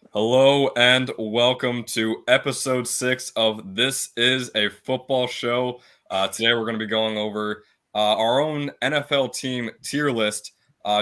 Hello and welcome to episode 6 of This Is a Football Show. Today we're going to be going over our own NFL team tier list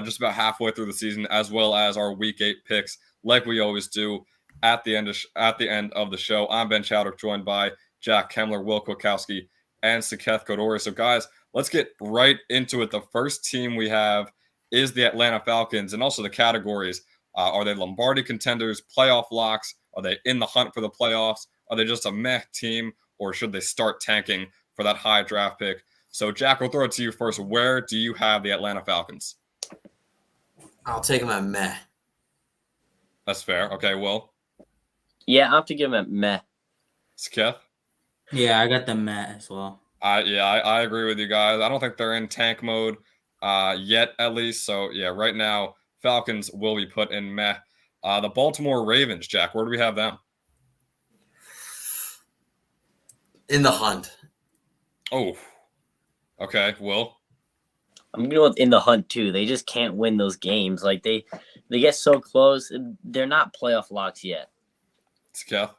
just about halfway through the season, as well as our Week 8 picks, like we always do at the end of the show. I'm Ben Chowdhuck, joined by Jack Kemler, Will Kwiatkowski, and Saketh Kodori. So guys, let's get right into it. The first team we have is the Atlanta Falcons, and also the categories. Are they Lombardi contenders, playoff locks? Are they in the hunt for the playoffs? Are they just a meh team, or should they start tanking for that high draft pick? So, Jack, we'll throw it to you first. Where do you have the Atlanta Falcons? I'll take them at meh. That's fair. Okay, Will? Yeah, I have to give them a meh. Sketh? Yeah, I got the meh as well. I agree with you guys. I don't think they're in tank mode yet, at least. So, yeah, right now, Falcons will be put in meh. The Baltimore Ravens, Jack, where do we have them? In the hunt. Oh, okay. Will? I'm gonna go with in the hunt too. They just can't win those games. Like they get so close. They're not playoff locks yet. Sketh?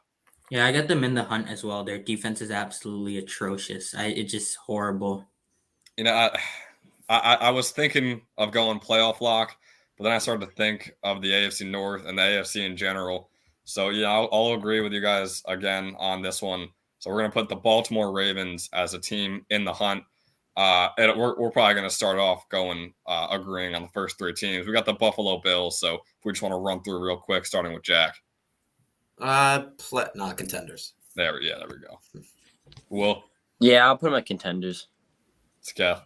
Yeah, I got them in the hunt as well. Their defense is absolutely atrocious. It's just horrible. You know, I was thinking of going playoff lock, but then I started to think of the AFC North and the AFC in general. So, yeah, I'll agree with you guys again on this one. So we're going to put the Baltimore Ravens as a team in the hunt. And we're probably going to start off going agreeing on the first three teams. We got the Buffalo Bills, so if we just want to run through real quick, starting with Jack. Not contenders. There we go. Will? Yeah, I'll put them at contenders. Sketh?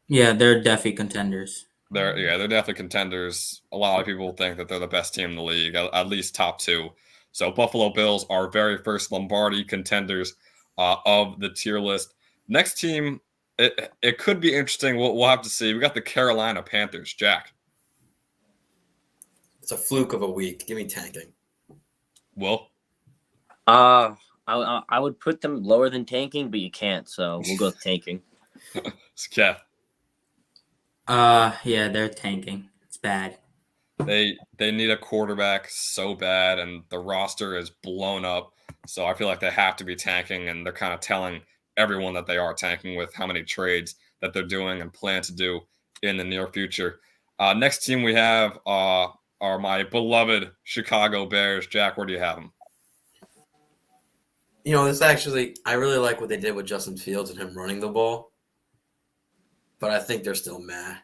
Yeah, they're definitely contenders. They're definitely contenders. A lot of people think that they're the best team in the league, at least top two. So Buffalo Bills are very first Lombardi contenders of the tier list. Next team, it could be interesting. We'll have to see. We got the Carolina Panthers. Jack? It's a fluke of a week. Give me tanking. Will? I would put them lower than tanking, but you can't. So we'll go with tanking. Sketh? Yeah, they're tanking. It's bad. They need a quarterback so bad, and the roster is blown up. So I feel like they have to be tanking, and they're kind of telling everyone that they are tanking with how many trades that they're doing and plan to do in the near future. Next team we have are my beloved Chicago Bears. Jack, where do you have them? You know, I really like what they did with Justin Fields and him running the ball. But I think they're still meh.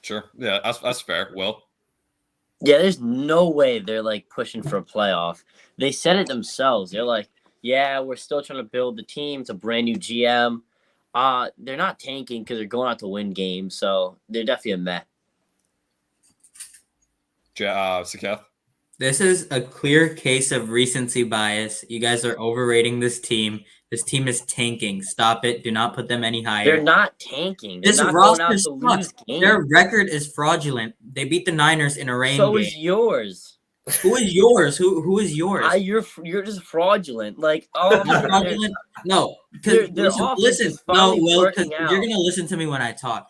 Sure. Yeah, that's fair. Will? Yeah, there's no way they're like pushing for a playoff. They said it themselves. They're like, yeah, we're still trying to build the team. It's a brand new GM. They're not tanking because they're going out to win games. So they're definitely a meh. Saketh? This is a clear case of recency bias. You guys are overrating this team. This team is tanking. Stop it. Do not put them any higher. They're not tanking. They're This not roster going out to lose sucks. games. Their record is fraudulent. They beat the Niners in a rain So game. is yours. Who is yours? Who is yours? You're just fraudulent. Like, oh, You're fraudulent? No, Their because offense listen, is no, finally Will, because working out. you're gonna listen to me when I talk.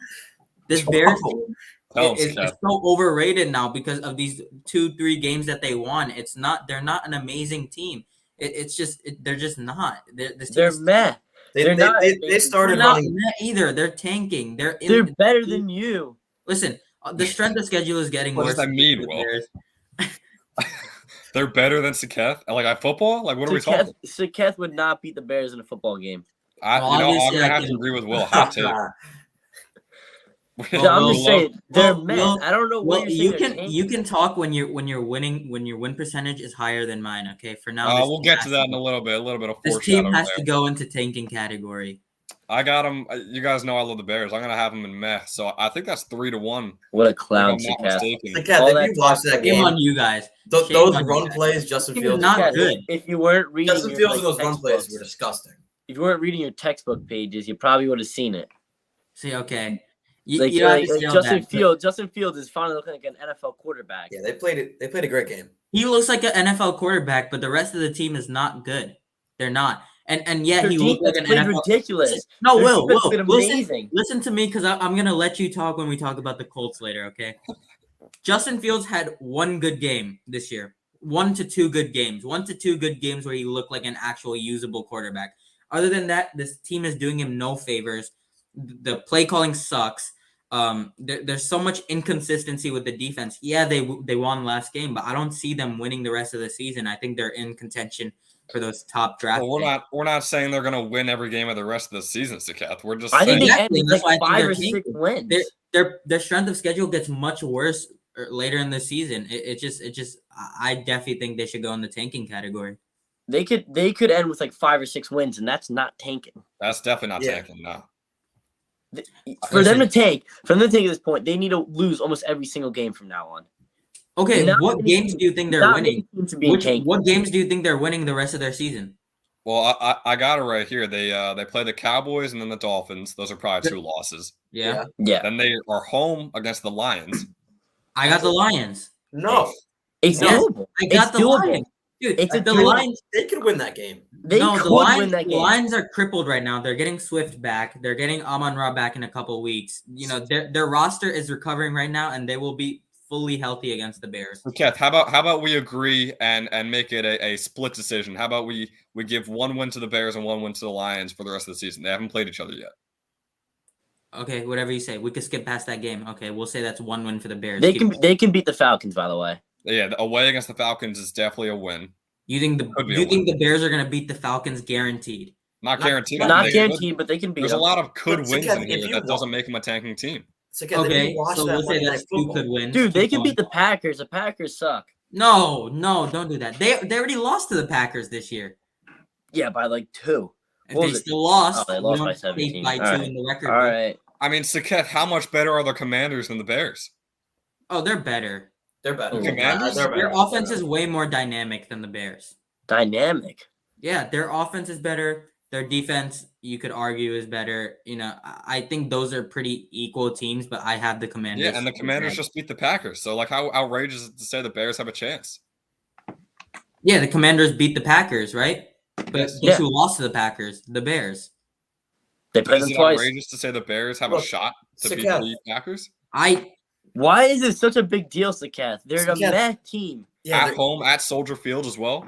This Bears team Tell is them, Sketh. so overrated now because of these 2-3 games that they won. They're not an amazing team. They're just not. They're meh. They started not running. either. They're tanking. They're better than you. Listen, the strength of schedule is getting What worse. does that mean, for the Will? Bears. They're better than Saketh? Like at football? Like what are we talking? Saketh would not beat the Bears in a football game. I'm obviously, gonna I have to can- agree with Will. Hot take. Well, I'm just saying they're well, meh. well, I don't know Well, what you you're saying. can you can talk when you're winning, when your win percentage is higher than mine. Okay, for now. this We'll team get has to that in a little bit. A little bit of This foreshadowing team has there. to go into tanking category. I got them. You guys know I love the Bears. I'm gonna have them in meh. So I think that's 3-1. What a If clown, I'm not Saketh. mistaken. Like, yeah, All if that you watch that Shame game, on you guys. those Shame on run you guys. plays, Justin He was Fields, not Saketh, good. If you weren't reading Justin your Fields like, and those run plays textbooks, were disgusting. if you weren't reading your textbook pages, you probably would have seen it. See, okay. You, Like, you like understand Justin that, Fields. Justin Fields is finally looking like an NFL quarterback. Yeah, they played a great game. He looks like an NFL quarterback, but the rest of the team is not good. They're not. And yet Their he looks like an defense played NFL. ridiculous. Listen, no, Their Will, defense played listen, amazing. listen to me because I'm gonna let you talk when we talk about the Colts later. Okay. Justin Fields had one good game this year. 1 to 2 good games. 1 to 2 good games where he looked like an actual usable quarterback. Other than that, this team is doing him no favors. The play calling sucks. There's so much inconsistency with the defense. Yeah, they won last game, but I don't see them winning the rest of the season. I think they're in contention for those top draft. Well, we're not saying they're going to win every game of the rest of the season, Sakath. We're just I think saying. they end with That's why I like think 5 they're or 6 tanking. wins. Their strength of schedule gets much worse later in the season. I definitely think they should go in the tanking category. They could end with like 5 or 6 wins, and that's not tanking. That's definitely not Yeah. tanking. No. For them to tank at this point, they need to lose almost every single game from now on. Okay, Not what many games teams- do you think they're Not winning? many teams are being tanked. What games do you think they're winning the rest of their season? Well, I got it right here. They play the Cowboys and then the Dolphins. Those are probably 2 losses. Yeah. Yeah, Then they are home against the Lions. I got the Lions. No, it's Yes, doable. I got It's the doable. Lions. Dude, It's a the doable- Lions. they could win that game. They No, could the Lions, win that the game. Lions are crippled right now. They're getting Swift back. They're getting Amon-Ra back in a couple of weeks. You know, their roster is recovering right now, and they will be fully healthy against the Bears. Kath, how about we agree and make it a split decision? How about we give 1 win to the Bears and 1 win to the Lions for the rest of the season? They haven't played each other yet. Okay, whatever you say. We could skip past that game. Okay, we'll say that's 1 win for the Bears. They can beat the Falcons, by the way. Yeah, the away against the Falcons is definitely a win. You think Could be a the Bears are gonna beat the Falcons guaranteed? Not guaranteed. Not They- guaranteed, but they can beat There's a them. lot of could But wins Sakath, in if here you that doesn't want- make them a tanking team. So again, if Okay, you watch so that we'll say Monday Night that's 2 Football, could wins. Dude, they Keep can beat going. the Packers. The Packers suck. No, don't do that. They already lost to the Packers this year. Yeah, by like 2. If What they was it? still lost, Oh, they we lost don't by take 17. by 2 All right. in the record All book. right. I mean, Saketh, how much better are the Commanders than the Bears? Oh, they're better. they're better. The Commanders? They're Their better. offense is way more dynamic than the Bears. Dynamic. Yeah, their offense is better. Their defense, you could argue, is better. You know, I think those are pretty equal teams, but I have the Commanders. Yeah, and the Commanders just beat the Packers. So, like, how outrageous is it to say the Bears have a chance? Yeah, the Commanders beat the Packers, right? But guess Yeah. who lost to the Packers? The Bears. They played Is them it twice. outrageous to say the Bears have a Look, shot to beat Saketh. the Packers? Why is it such a big deal, Sakath? They're a Sakath. meh team. Yeah, At they're- home, at Soldier Field as well.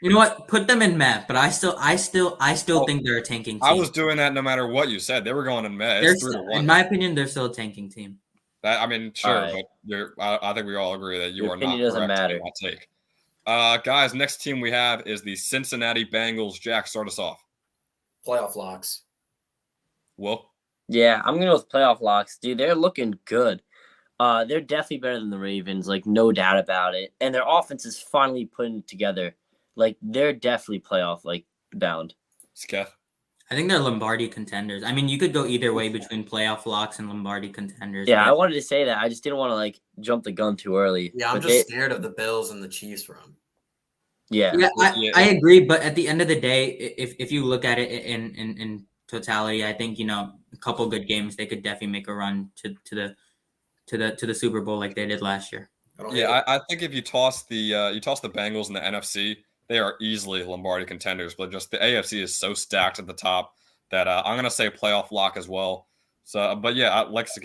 You know what? Put them in map, but I still think they're a tanking team. I was doing that no matter what you said. They were going in May. They're It's 3 to still, 1. in my opinion, they're still a tanking team. That, I mean, sure, Alright. but I think we all agree that you Your are not opinion doesn't correct matter. in that take. Guys, next team we have is the Cincinnati Bengals. Jack, start us off. playoff locks. Will? Yeah, I'm gonna go with playoff locks, dude. They're looking good. They're definitely better than the Ravens, like no doubt about it. And their offense is finally putting it together. Like they're definitely playoff like bound. Sketh? I think they're Lombardi contenders. I mean, you could go either way between playoff locks and Lombardi contenders. Yeah, I but wanted to say that. I just didn't want to like jump the gun too early. Yeah, I'm But just scared of the Bills and the Chiefs run. yeah. I agree, but at the end of the day, if you look at it in totality, I think a couple good games they could definitely make a run to the Super Bowl like they did last year. I don't hate Yeah, it. I think if you toss the Bengals in the NFC, they are easily Lombardi contenders. But just the AFC is so stacked at the top that I'm gonna say playoff lock as well. So, but yeah,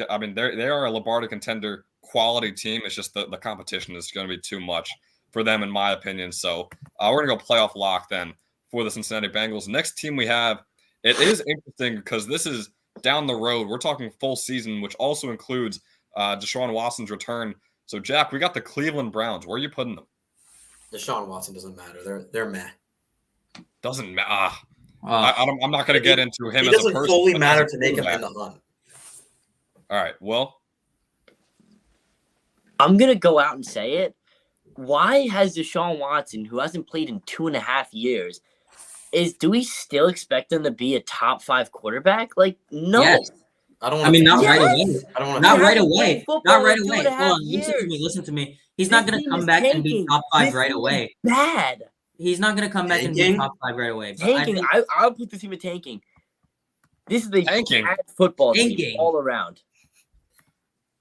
I mean, they are a Lombardi contender quality team. It's just the competition is going to be too much for them, in my opinion. So we're gonna go playoff lock then for the Cincinnati Bengals. Next team we have, it is interesting because this is down the road. We're talking full season, which also includes Deshaun Watson's return. So, Jack, we got the Cleveland Browns. Where are you putting them? Deshaun Watson doesn't matter. They're meh. Doesn't matter. Oh, I'm not going to get into him He as a doesn't person. fully but matter as a to make him quarterback. in the hunt. All right. Well, I'm gonna go out and say it. Why has Deshaun Watson, who hasn't played in 2.5 years, do we still expect him to be a top 5 quarterback? Like, no. yes. I don't. I mean, not Yes. right away. I don't want Not He right hasn't played away. football Not right in away. 2.5 Hold on. Listen to me. years. Listen to me. He's This not going to team come is back and be tanking. top 5 This right team is away. Bad. He's not going to come back and be Tanking? top 5 right away. But Tanking. I'll put this team in tanking. This is a Tanking? bad football team Tanking. all around.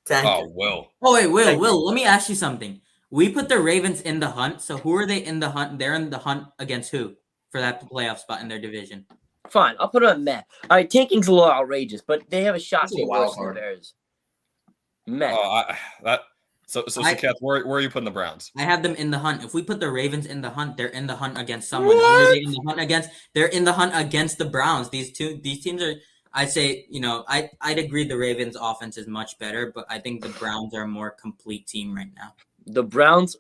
Tank oh, it. Will. Oh wait, Will, Thank let me ask you something. We put the Ravens in the hunt, so who are they in the hunt? They're in the hunt against who for that playoff spot in their division? Fine, I'll put him at meh. All right, tanking's a little outrageous, but they have a shot This to is a be wild worse than the card. Bears. Meh. Oh, So Seth, where are you putting the Browns? I have them in the hunt. If we put the Ravens in the hunt, they're in the hunt against someone. Who are they in the hunt against? They're in the hunt against the Browns. These teams are. I'd say, I'd agree the Ravens' offense is much better, but I think the Browns are a more complete team right now. The Browns'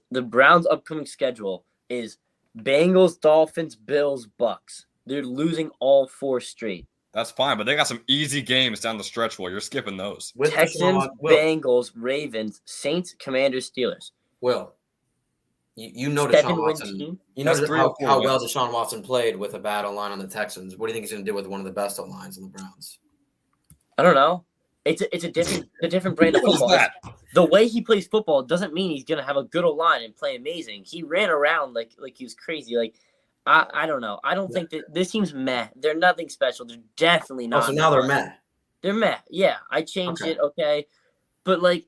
upcoming schedule is Bengals, Dolphins, Bills, Bucks. They're losing all 4 straight. That's fine, but they got some easy games down the stretch. Well, you're skipping those. With Texans, Bengals, Ravens, Saints, Commanders, Steelers. Will, you know Deshaun 7-win Watson. team. You know That's 3 how or 4 well wins. Deshaun Watson played with a bad O-line on the Texans. What do you think he's going to do with one of the best O-lines on the Browns? I don't know. It's a different brand of What is football. that? The way he plays football doesn't mean he's gonna have a good line and play amazing. He ran around like he was crazy. Like I don't know. I don't think that this team's meh. They're nothing special. They're definitely not. Oh, so now they're meh. They're meh. Yeah, I changed Okay. it. Okay, but like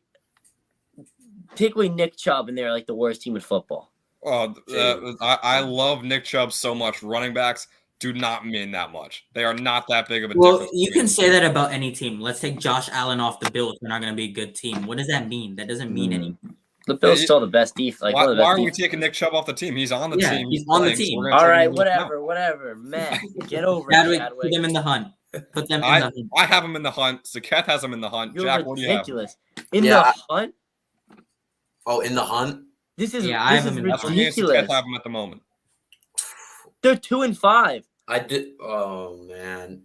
take away Nick Chubb and they're like the worst team in football. I love Nick Chubb so much. Running backs do not mean that much. They are not that big of a Well, difference. you can say that about any team. Let's take Josh Allen off the Bills. They're not going to be a good team. What does that mean? That doesn't mean anything. The Bills still the best defense. Like, Why, one of the why best are we defense. taking Nick Chubb off the team? He's on the Yeah, team. he's on the playing, so team. we're gonna All take right, him into account. whatever. Man, get over it, Chadwick, Chadwick. put them in the hunt. Put them in the I hunt. have him in the hunt. Zaketh has him in the hunt. You're Jack, what do you have? ridiculous. In Yeah, the hunt, Oh, in the hunt? this is Yeah, I have this is him in the That's hunt. what me and ridiculous. Zaketh have him at the moment. They're 2-5. I did. Oh, man.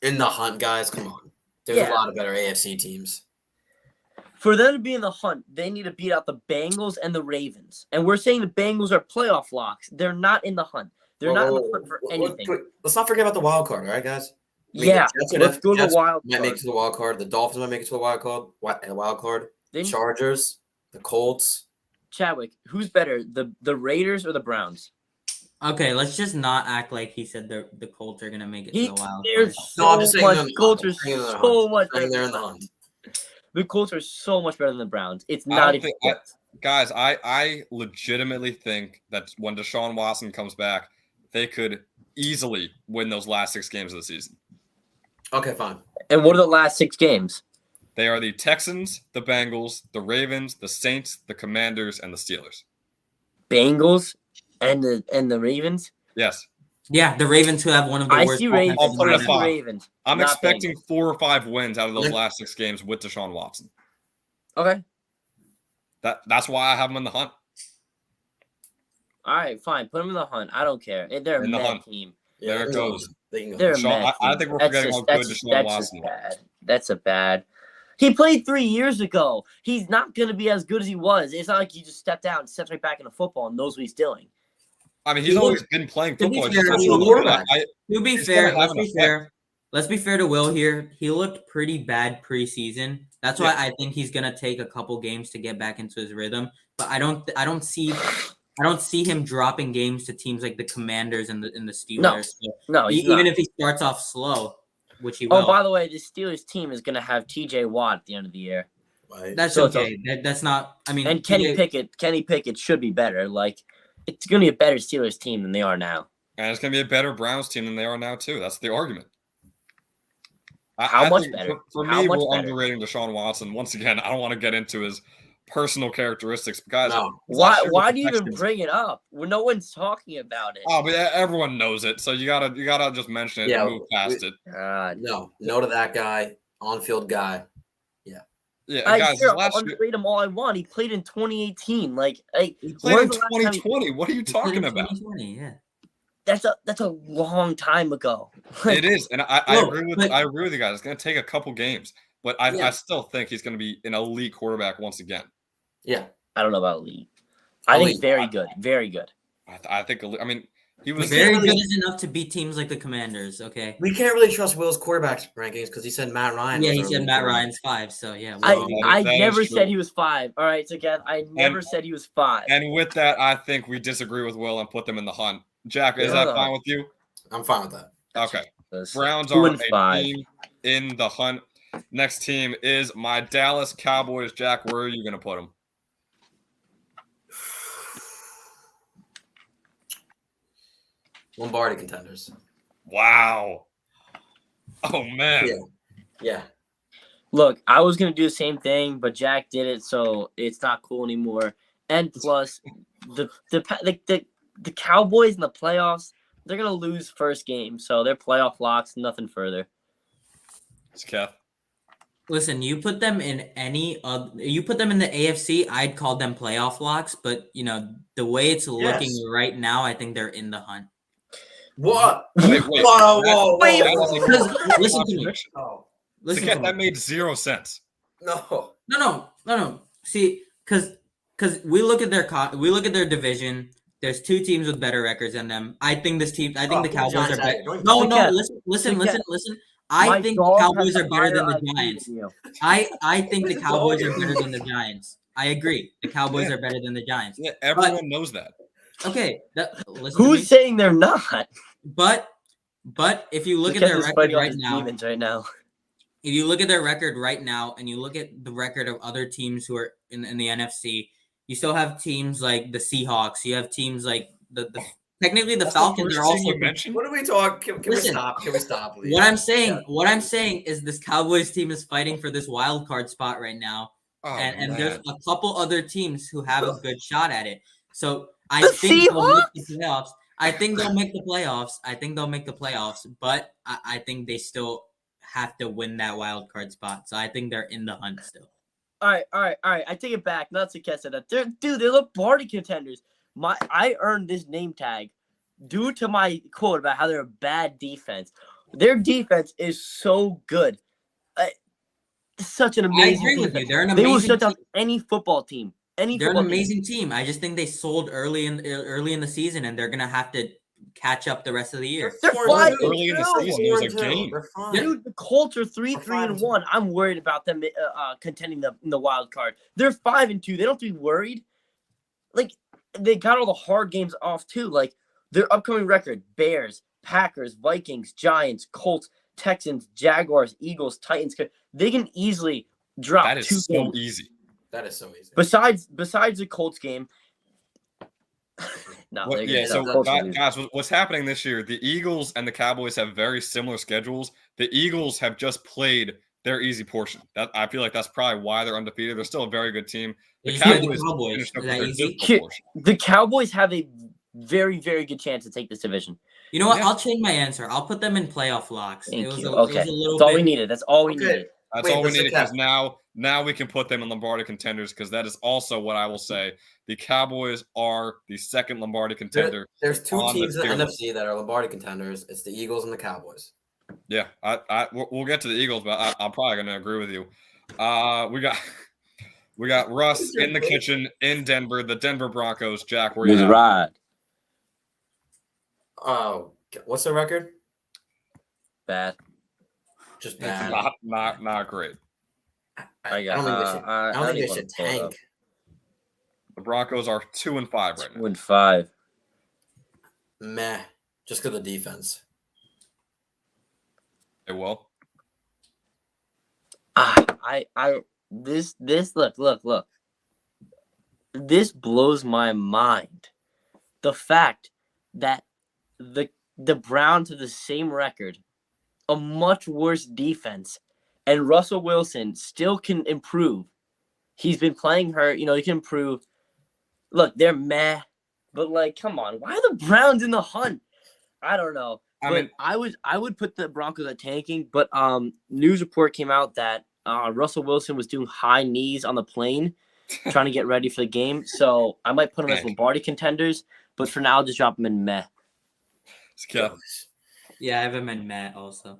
In the hunt, guys, come on. There's Yeah. a lot of better AFC teams. For them to be in the hunt, they need to beat out the Bengals and the Ravens. And we're saying the Bengals are playoff locks. They're not in the hunt. They're not in the hunt for anything. Let's not forget about the wild card, all right, guys? I mean, Yeah, the Jets are let's go to the Jets wild might make it card. to the wild card. The Dolphins might make it to the wild card. Then, Chargers, the Colts. Chadwick, who's better, the Raiders or the Browns? Okay, let's just not act like he said the Colts are going to make it to the wild They're card. so I'm just saying they're in much. the Colts hunt. are I'm saying they're in the so hunt. much I think better. they're in the hunt. The Colts are so much better than the Browns. It's I not don't even think- close. Guys, I legitimately think that when Deshaun Watson comes back, they could easily win those last 6 games of the season. Okay, fine. And what are the last 6 games? They are the Texans, the Bengals, the Ravens, the Saints, the Commanders, and the Steelers. Bengals and the Ravens. Yes. Yeah, the Ravens who have one of the I worst see Ravens. I'll put it I at see 5. Ravens. I'm not expecting Bengals. 4 or 5 wins out of those last 6 games with Deshaun Watson. Okay. That's why I have him in the hunt. All right, fine. Put them in the hunt. I don't care. They're a In the mad hunt. team. There it they goes. They can go. They're a Deshaun- mad I team. think we're That's forgetting just- how good that's Deshaun just Watson is. bad. That's a bad. He played 3 years ago. He's not going to be as good as he was. It's not like he just stepped out and steps right back into football and knows what he's doing. I mean, he's He always looked- been playing to be football. He's fair, just he not looked- good. To be He's fair, gonna have an let's be fair to Will here. He looked pretty bad preseason. That's why I think he's gonna take a couple games to get back into his rhythm. But I don't see him dropping games to teams like the Commanders and the Steelers. So No, he's even not. if he starts off slow, which he will. Oh, by the way, the Steelers team is going to have T.J. Watt at the end of the year. Right? that's so it's okay. That's not. I mean, And Kenny TJ Pickett should be better. Like, it's going to be a better Steelers team than they are now. And it's going to be a better Browns team than they are now, too. That's the argument. How much think better? For How me, much we're better? underrating Deshaun Watson. Once again, I don't want to get into his personal characteristics. Guys, No. Why do you even bring it up? Well, no one's talking about it. Oh, but everyone knows it, so you gotta just mention it Yeah, and move past it. God. No to that guy. On-field guy. Yeah, I guys, sure, last I'll year underrate him all I want. He played in 2018. Like, he played in when's the last time 2020. What are you talking about? 2020, yeah. that's a long time ago. It is, and I No, agree with but- I agree with you guys. It's gonna take a couple games, but I Yeah. still think he's gonna be an elite quarterback once again. Yeah. I don't know about elite. I think Elite. very good. Very good. I think. I mean, he was Very really- good is enough to beat teams like the Commanders. Okay. We can't really trust Will's quarterback rankings because he said Matt Ryan. Yeah, was he our said lead Matt quarterback. Ryan's 5. So yeah. I well, that never is said true. he was 5. All right, so again, I never said he was 5. And with that, I think we disagree with Will and put them in the hunt. Jack, is Yeah. that fine with you? I'm fine with that. Okay. That's Browns 2 are and a 5. team in the hunt. Next team is my Dallas Cowboys. Jack, where are you going to put them? Lombardi contenders. Wow. Oh, man. Yeah. Yeah. Look, I was gonna do the same thing, but Jack did it, so it's not cool anymore. And plus, the Cowboys in the playoffs, they're gonna lose first game, so they're playoff locks. Nothing further. It's Kev. Listen, you put them in you put them in the AFC, I'd call them playoff locks. But the way it's looking right now, I think they're in the hunt. What? Wait. Whoa. Listen to me. Oh, Listen to me. That made 0 sense. no. No. See, because we look at their division. There's two teams with better records than them. I think the Cowboys are better. No, listen. I think the Cowboys are better than the Giants. I think the Cowboys are better than the Giants. I agree. The Cowboys are better than the Giants. Yeah, everyone knows that. Okay. Who's saying they're not? But if you look at their record right now, if you look at their record right now and you look at the record of other teams who are in the NFC, you still have teams like the Seahawks. You have teams like technically the Falcons are also mentioned. What are we talking? Can we stop? Can we stop, please? What I'm saying is this Cowboys team is fighting for this wild card spot right now. And there's a couple other teams who have a good shot at it. So I think they'll make the playoffs. I think they'll make the playoffs, but I think they still have to win that wild card spot. So I think they're in the hunt still. All right. I take it back. Not to catch that. They're Lombardi contenders. I earned this name tag due to my quote about how they're a bad defense. Their defense is so good. Such an amazing. I agree with you. They're an They amazing. will shut down any football team. They're an amazing team. I just think they sold early in the season, and they're gonna have to catch up the rest of the year. They're 5-2. Early in the season, it was a game. Dude, the Colts are 3-1. I'm worried about them contending in the wild card. They're 5-2. They don't have to be worried. Like, they got all the hard games off too. Like, their upcoming record: Bears, Packers, Vikings, Giants, Colts, Texans, Jaguars, Eagles, Titans. They can easily drop that is 2 so games. easy. That is so easy. Besides the Colts game. Guys, what's happening this year? The Eagles and the Cowboys have very similar schedules. The Eagles have just played their easy portion. That I feel like that's probably why they're undefeated. They're still a very good team. The Cowboys finished up with their difficult portion. The Cowboys have a very, very good chance to take this division. You know what? Yeah. I'll change my answer. I'll put them in playoff locks. Thank you. Okay. That's all we needed. That's all we needed. That's all we needed because now we can put them in Lombardi contenders because that is also what I will say. The Cowboys are the second Lombardi contender. There's 2 teams in the NFC that are Lombardi contenders. It's the Eagles and the Cowboys. Yeah, we'll get to the Eagles, but I'm probably going to agree with you. We got Russ in the kitchen in Denver, the Denver Broncos. Jack, where you at? Right. Oh, what's the record? Bad. Just bad. Not great. I don't think they should tank. The Broncos are 2-5 right now. 2-5. Meh. Just because of the defense. They will. Look. This blows my mind. The fact that the Browns have the same record, a much worse defense, and Russell Wilson still can improve. He's been playing hurt. He can improve. Look, they're meh. But, come on. Why are the Browns in the hunt? I don't know. I would put the Broncos at tanking, but news report came out that Russell Wilson was doing high knees on the plane trying to get ready for the game. So I might put him as Lombardi contenders, but for now I'll just drop him in meh. Yeah, I have him in meh also.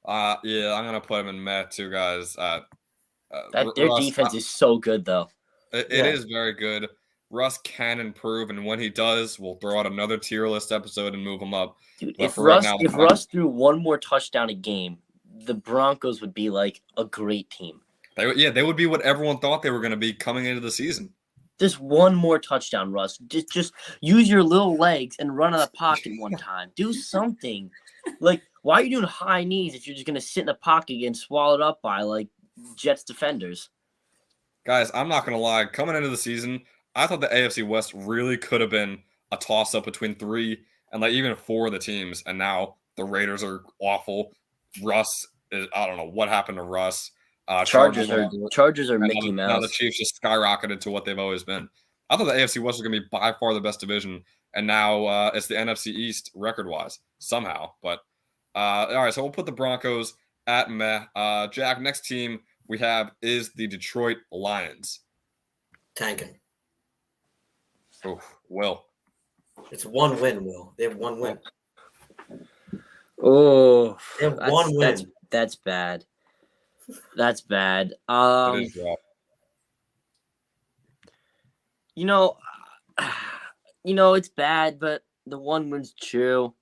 Yeah, I'm gonna put him in meh too, guys. Their defense is so good, though. It is very good. Russ can improve, and when he does, we'll throw out another tier list episode and move him up. Dude, if Russ threw one more touchdown a game, the Broncos would be like a great team. They would be what everyone thought they were going to be coming into the season. Just one more touchdown, Russ. Just use your little legs and run out of the pocket one time. Do something. Why are you doing high knees if you're just going to sit in the pocket and swallowed up by, Jets defenders? Guys, I'm not going to lie. Coming into the season, I thought the AFC West really could have been a toss-up between 3 and, even 4 of the teams, and now the Raiders are awful. Russ, I don't know what happened to Russ. Chargers are and Mickey now the Mouse. Chiefs just skyrocketed to what they've always been. I thought the AFC West was going to be by far the best division, and now it's the NFC East record-wise somehow. But all right, so we'll put the Broncos at meh. Jack, next team we have is the Detroit Lions. Tanking. Oof, Will. It's one win, Will. They have one win. Oh, They have one win. That's bad. That's bad. It is rough. You know, it's bad, but the one win's true.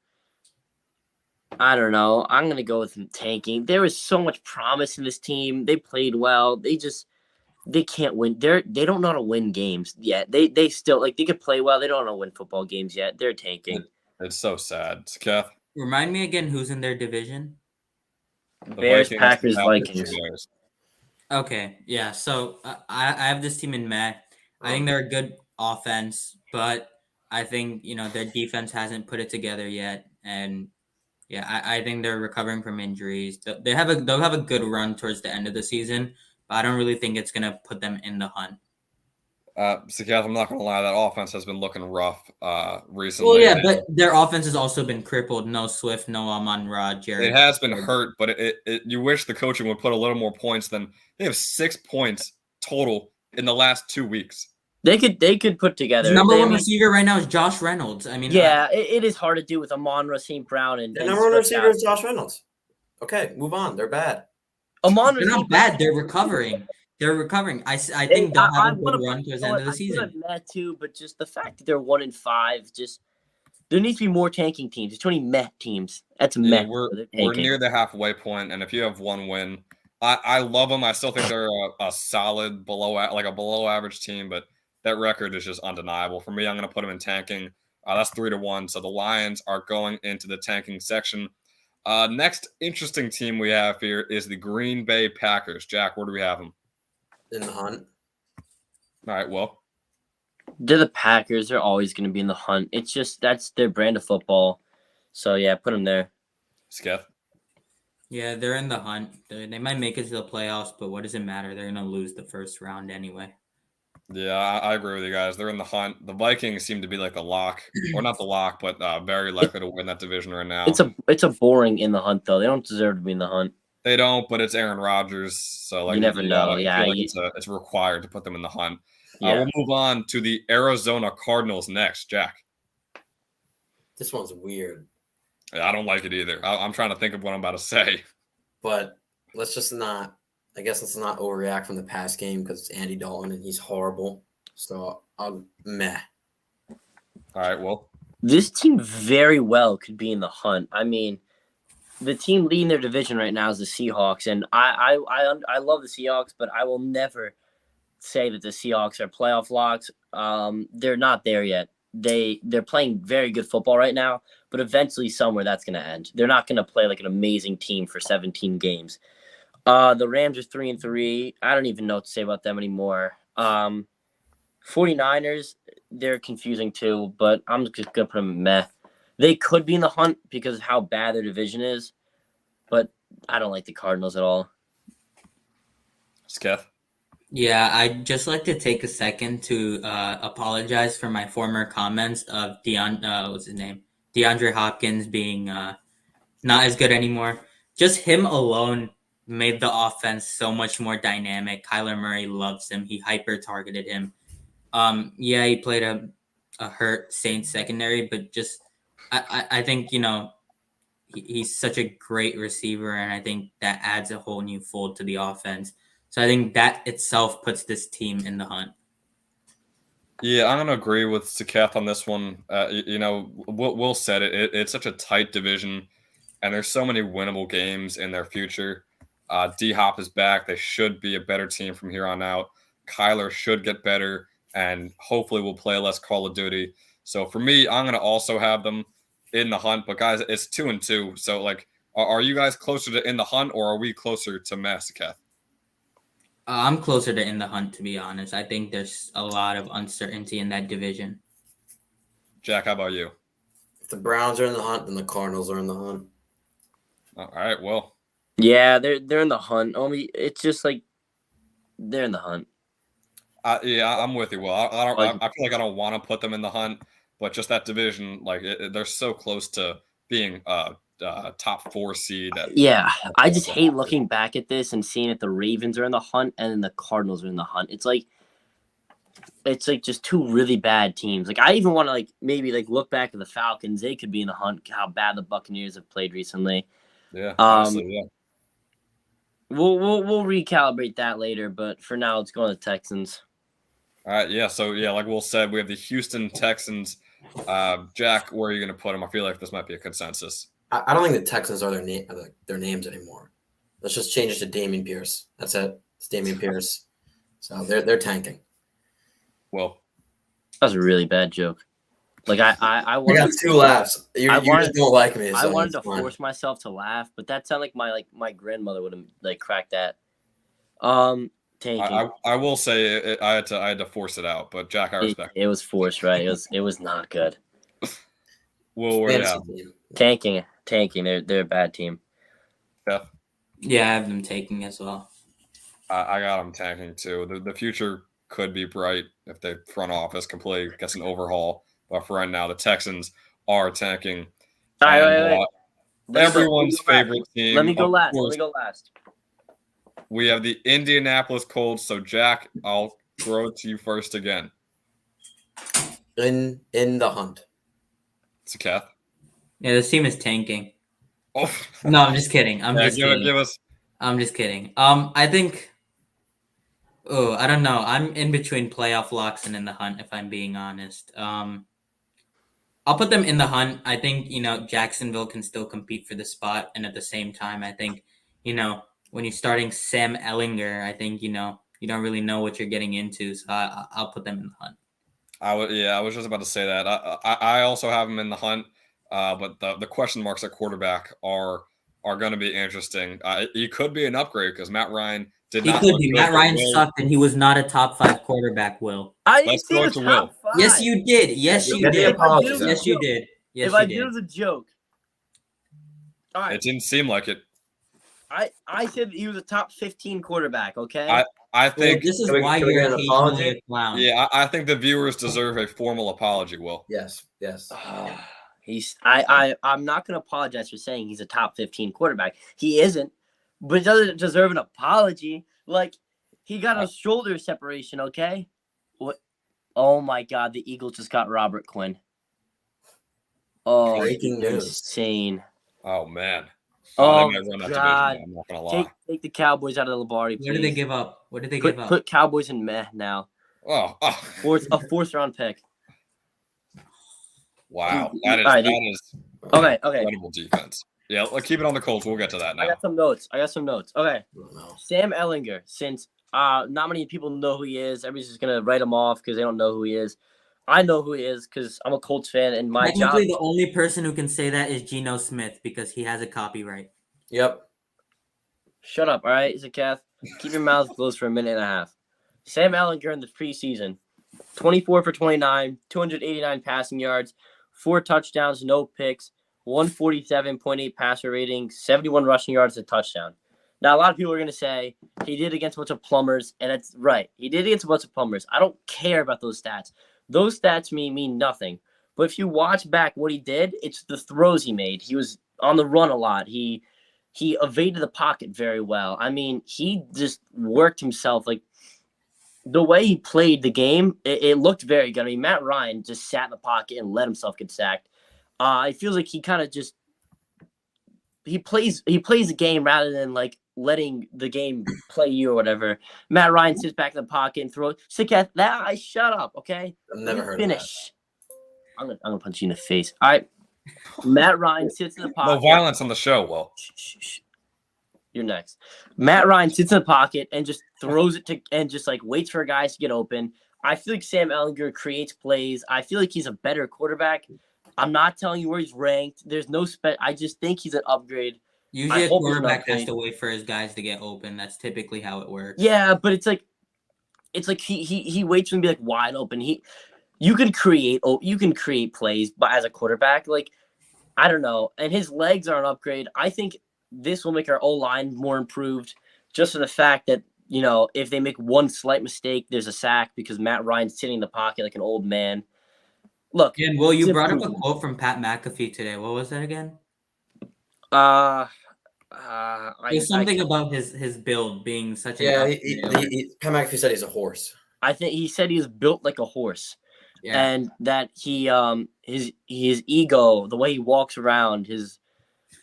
I don't know. I'm gonna go with them tanking. There was so much promise in this team. They played well. They can't win. They don't know how to win games yet. They still they could play well. They don't know how to win football games yet. They're tanking. It's so sad. Kath? Remind me again who's in their division. Bears, Vikings, Packers, Packers, Vikings. Bears. Okay, yeah. So I have this team in meh. I think they're a good offense, but I think their defense hasn't put it together yet, and yeah, I think they're recovering from injuries. They'll have a good run towards the end of the season, but I don't really think it's gonna put them in the hunt. So Kath, I'm not gonna lie, that offense has been looking rough recently. Well, yeah, but their offense has also been crippled. No Swift, no Amon-Ra, Jared. It has been hurt, but you wish the coaching would put a little more points than they have 6 points total in the last 2 weeks. They could put together. The number one receiver right now is Josh Reynolds. I mean, yeah, it is hard to do with Amon-Ra St. Brown and the number one receiver is Josh Reynolds. Okay, move on. They're bad. Amon-Ra. They're not bad. They're recovering. They're recovering. I think they'll have a good run towards the end of the season. Meh too, but just the fact that they're 1-5, just there needs to be more tanking teams. There's too many meh teams. That's meh. We're near the halfway point, and if you have one win, I love them. I still think they're a solid below average team, but that record is just undeniable. For me, I'm going to put them in tanking. That's 3-1. So the Lions are going into the tanking section. Next interesting team we have here is the Green Bay Packers. Jack, where do we have them? In the hunt. All right, well. They're the Packers. They're always going to be in the hunt. It's just that's their brand of football. So, yeah, put them there. Sketh? Yeah, they're in the hunt. They might make it to the playoffs, but what does it matter? They're going to lose the first round anyway. Yeah, I agree with you guys. They're in the hunt. The Vikings seem to be like the lock, or not the lock, but very likely to win that division right now. It's a boring in the hunt though. They don't deserve to be in the hunt. They don't, but it's Aaron Rodgers, so you never know. Yeah, it's required to put them in the hunt. Yeah. We'll move on to the Arizona Cardinals next. Jack, this one's weird. I don't like it either. I'm trying to think of what I'm about to say, but let's not overreact from the past game because it's Andy Dalton and he's horrible. So I'll meh. All right, well, this team very well could be in the hunt. I mean, the team leading their division right now is the Seahawks, and I love the Seahawks, but I will never say that the Seahawks are playoff locks. They're not there yet. They're playing very good football right now, but eventually somewhere that's going to end. They're not going to play like an amazing team for 17 games. The Rams are 3-3. I don't even know what to say about them anymore. 49ers, they're confusing too, but I'm just going to put them meh. They could be in the hunt because of how bad their division is, but I don't like the Cardinals at all. Sketh? Yeah, I'd just like to take a second to apologize for my former comments of DeAndre Hopkins being not as good anymore. Just him alone made the offense so much more dynamic. Kyler Murray loves him. He hyper-targeted him. Yeah, he played a hurt Saints secondary, but just I think, he's such a great receiver, and I think that adds a whole new fold to the offense. So I think that itself puts this team in the hunt. Yeah, I'm going to agree with Saketh on this one. Will said it. It's such a tight division, and there's so many winnable games in their future. D-Hop is back. They should be a better team from here on out. Kyler should get better, and hopefully will play less Call of Duty. So for me, I'm going to also have them in the hunt. But guys, it's 2-2. So are you guys closer to in the hunt, or are we closer to Saketh? I'm closer to in the hunt, to be honest. I think there's a lot of uncertainty in that division. Jack, how about you? If the Browns are in the hunt, then the Cardinals are in the hunt. All right, well. Yeah, they're in the hunt. Only it's just like they're in the hunt. Yeah, I'm with you. Well, I don't. Like- I feel like I don't want to put them in the hunt, but just that division, like they're so close to being top 4 seed. Yeah, I just hate looking back at this and seeing that the Ravens are in the hunt and then the Cardinals are in the hunt. It's like just two really bad teams. Like I even want to maybe look back at the Falcons. They could be in the hunt. How bad the Buccaneers have played recently. Yeah, honestly, yeah. We'll recalibrate that later, but for now, let's go on the Texans. All right, yeah. So yeah, like Will said, we have the Houston Texans. Jack, where are you going to put them? I feel like this might be a consensus. I don't think the Texans are their names anymore. Let's just change it to Dameon Pierce. That's it. It's Dameon Pierce. So they're tanking. Well, That was a really bad joke. Like I I got wanted, 2 laughs. You wanted- just don't like me. I So wanted to it's fine. force myself to laugh, but that sounded like my grandmother would have cracked that. Tanking. I will say I had to force it out, but Jack, I respect. It was forced, right? It was not good. Will, where you Fantasy have? team. Tanking. They're a bad team. Beth? Yeah, I have them taking as well. I got them tanking too. The future could be bright if the front office completely gets an overhaul. But for right now, the Texans are tanking. All right, And, wait. Let me go- everyone's let me go last. favorite team. Let me go of last. course, we have the Indianapolis Colts. So Jack, I'll throw it to you first again. In the hunt. It's a Kath. Yeah, this team is tanking. Oh, No, I'm just kidding. I'm yeah, just kidding. give us. I'm just kidding. I think. Oh, I don't know. I'm in between playoff locks and in the hunt, if I'm being honest. I'll put them in the hunt. I think Jacksonville can still compete for the spot, and at the same time, I think when you're starting Sam Ellinger, I think you don't really know what you're getting into. So I'll put them in the hunt. I was just about to say that. I also have them in the hunt, but the question marks at quarterback are going to be interesting. He could be an upgrade because Matt Ryan did He not. could look be. good, Matt but Ryan Will- sucked, and he was not a top 5 quarterback. Will. I didn't Let's see go the to top Will. 5. Yes, you did. Yes, you Get the did. apologies Yes, out. you did. Yes, if I you did, did. it was a joke. All right. It didn't seem like it. I said he was a top 15 quarterback. Okay. I Well, think. this is Can we- why can we you're get an occasionally apology? a clown. Yeah, I think the viewers deserve a formal apology. Will. Yes. I'm not going to apologize for saying he's a top 15 quarterback. He isn't, but he doesn't deserve an apology. Like he got a shoulder separation. Okay. What? Oh my God! The Eagles just got Robert Quinn. Oh, Breaking news. insane! Oh man. Oh, they might run that God. division. I'm not gonna lie. Take the Cowboys out of the Lombardi. What did they please. give up? What did they give up? Put Cowboys in meh now. Oh. A fourth round pick. Wow. All right, That is Okay. incredible defense. Yeah, let's keep it on the Colts. We'll get to that I now. got some notes. Okay. I don't know. Sam Ellinger, since not many people know who he is, everybody's just gonna write him off because they don't know who he is. I know who he is because I'm a Colts fan, and my job. Technically, the only person who can say that is Geno Smith because he has a copyright. Yep. Shut up, all right, Zakath. Keep your mouth closed for a minute and a half. Sam Ellinger in the preseason, 24 for 29, 289 passing yards, 4 touchdowns, no picks, 147.8 passer rating, 71 rushing yards, a touchdown. Now, a lot of people are going to say he did against a bunch of plumbers, and it's right. He did against a bunch of plumbers. I don't care about those stats. Those stats mean nothing. But if you watch back what he did, it's the throws he made. He was on the run a lot. He evaded the pocket very well. I mean, he just worked himself. Like, the way he played the game, it looked very good. I mean, Matt Ryan just sat in the pocket and let himself get sacked. It feels like he kind of just he plays the game rather than like letting the game play you or whatever. Matt Ryan sits back in the pocket and throws. Shut up, okay? I've never heard Finish. I'm gonna punch you in the face. All right. Matt Ryan sits in the pocket. No violence on the show, Will. Shh. You're next. Matt Ryan sits in the pocket and just throws it to and just like waits for guys to get open. I feel like Sam Ellinger creates plays. I feel like he's a better quarterback. I'm not telling you where he's ranked. There's no I just think he's an upgrade. Usually, I a hope he's not quarterback has playing. to wait for his guys to get open. That's typically how it works. Yeah, but it's like he waits for him to be like wide open. You can create plays, but as a quarterback, like I don't know. And his legs are an upgrade. I think this will make our O-line more improved just for the fact that, if they make one slight mistake, there's a sack because Matt Ryan's sitting in the pocket like an old man. Look, And Will, you it's brought up a improvement. quote from Pat McAfee today. What was that again? It There's something about his build being such an Yeah, outlier. Pat McAfee said he's a horse. I think he said he was built like a horse, Yeah. and that his ego, the way he walks around,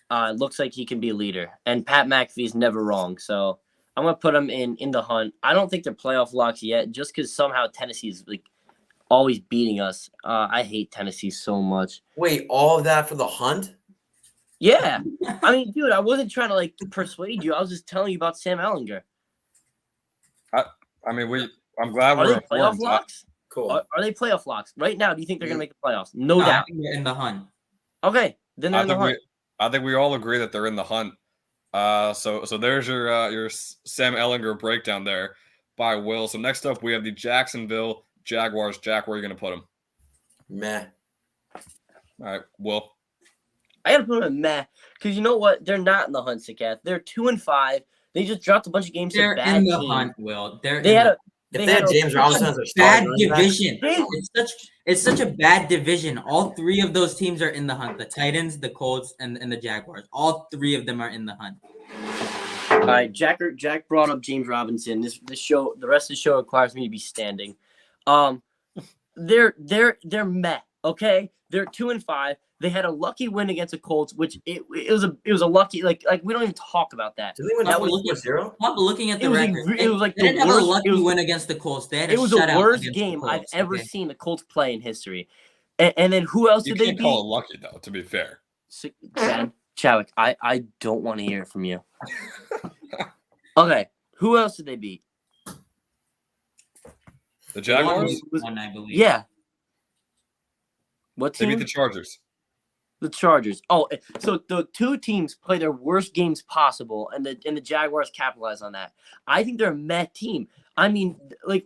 looks like he can be a leader. And Pat McAfee's never wrong, so I'm gonna put him in the hunt. I don't think they're playoff locks yet, just because somehow Tennessee's like always beating us. I hate Tennessee so much. Wait, all of that for the hunt? Yeah, I mean, dude, I wasn't trying to like persuade you. I was just telling you about Sam Ellinger. I mean, I'm glad Are we're they playoff informed. locks? Cool. Are they playoff locks right now? Do you think they're gonna make the playoffs? No No, I doubt. think they're in the hunt. Okay, then they're in the hunt. I think we all agree that they're in the hunt. So there's your Sam Ellinger breakdown there by Will. So next up we have the Jacksonville Jaguars. Jack, where are you gonna put them? Meh. All right, Will. I gotta put them in meh, because you know what? They're not in the hunt, Sikath. They're 2-5. They just dropped a bunch of games to They're bad in the teams. hunt, Will. They're They in had the- a If they had James Robinson as their bad starting running back, division. They- It's such a bad division. All three of those teams are in the hunt. The Titans, the Colts, and the Jaguars. All three of them are in the hunt. All right, Jack brought up James Robinson. The rest of the show requires me to be standing. They're meh. Okay, they're 2-5. They had a lucky win against the Colts, which it was a lucky like we don't even talk about that. did they win That that was- 4-0? Stop looking at the It was record. it was like they the didn't have a worst. lucky It was, win against the Colts. They had a it was the shutout worst against the game I've Colts, ever okay? seen the Colts play in history. And then who else You did they can't beat? call it lucky though. To be fair, Ben Chadwick, I don't want to hear it from you. Okay, who else did they beat? the Jaguars. One, I believe. Yeah. What They team? beat the Chargers. The Chargers. Oh, so the two teams play their worst games possible, and the Jaguars capitalize on that. I think they're a meh team. I mean, like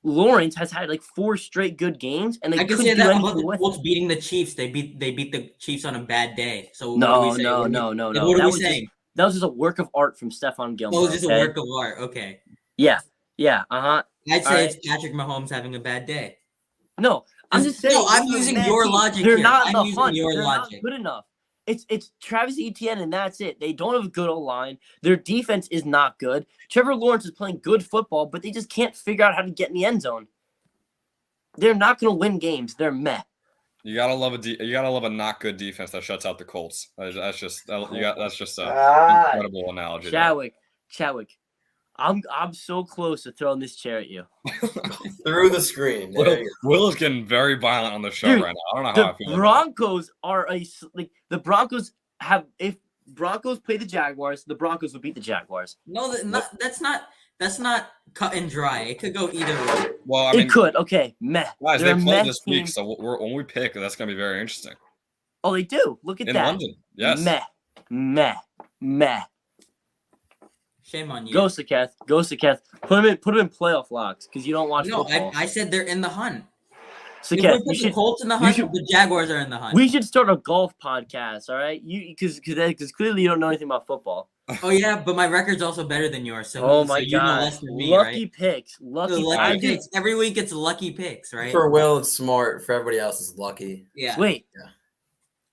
Lawrence has had like 4 straight good games, and they I can couldn't say do that about anything the with Colts it. beating the Chiefs. They beat the Chiefs on a bad day. So what No, are we saying? no. What are That we was saying? That was just a work of art from Stephon Gilmore. Oh, it's just okay? a work of art. Okay. Yeah. Uh-huh. I'd say Alright. it's Patrick Mahomes having a bad day. No, I'm just saying. No, I'm they're a using meh your team. logic They're here. not in I'm the using hunt. your They're logic. not good enough. It's Travis Etienne, and that's it. They don't have a good O-line. Their defense is not good. Trevor Lawrence is playing good football, but they just can't figure out how to get in the end zone. They're not going to win games. They're meh. You gotta love a not good defense that shuts out the Colts. That's just an incredible analogy. there. Chadwick, I'm so close to throwing this chair at you. Through the screen. There you go. Will is getting very violent on the show Dude, right now. I don't know how I The feel. Broncos are the Broncos have if Broncos play the Jaguars, the Broncos would beat the Jaguars. No, that's not cut and dry. It could go either way. Well, I mean, It could. Okay, meh. guys, They're they a play meh this team. week, so when we pick, that's gonna be very interesting. Oh, they do. Look at In that. London, yes. Meh. Shame on you. Go Sikath. Put them in playoff locks because you don't watch No, football. I said they're in the hunt. If we Sikath, put the Colts in the hunt, the Jaguars are in the hunt. we should start a golf podcast. All right, because clearly you don't know anything about football. Oh yeah, but my record's also better than yours. So, Oh so my you know god, less than me, lucky right? picks. So Lucky lucky picks. picks. Every week it's lucky picks, right? For Will, it's smart. For everybody else, it's lucky. Yeah, Wait. Yeah.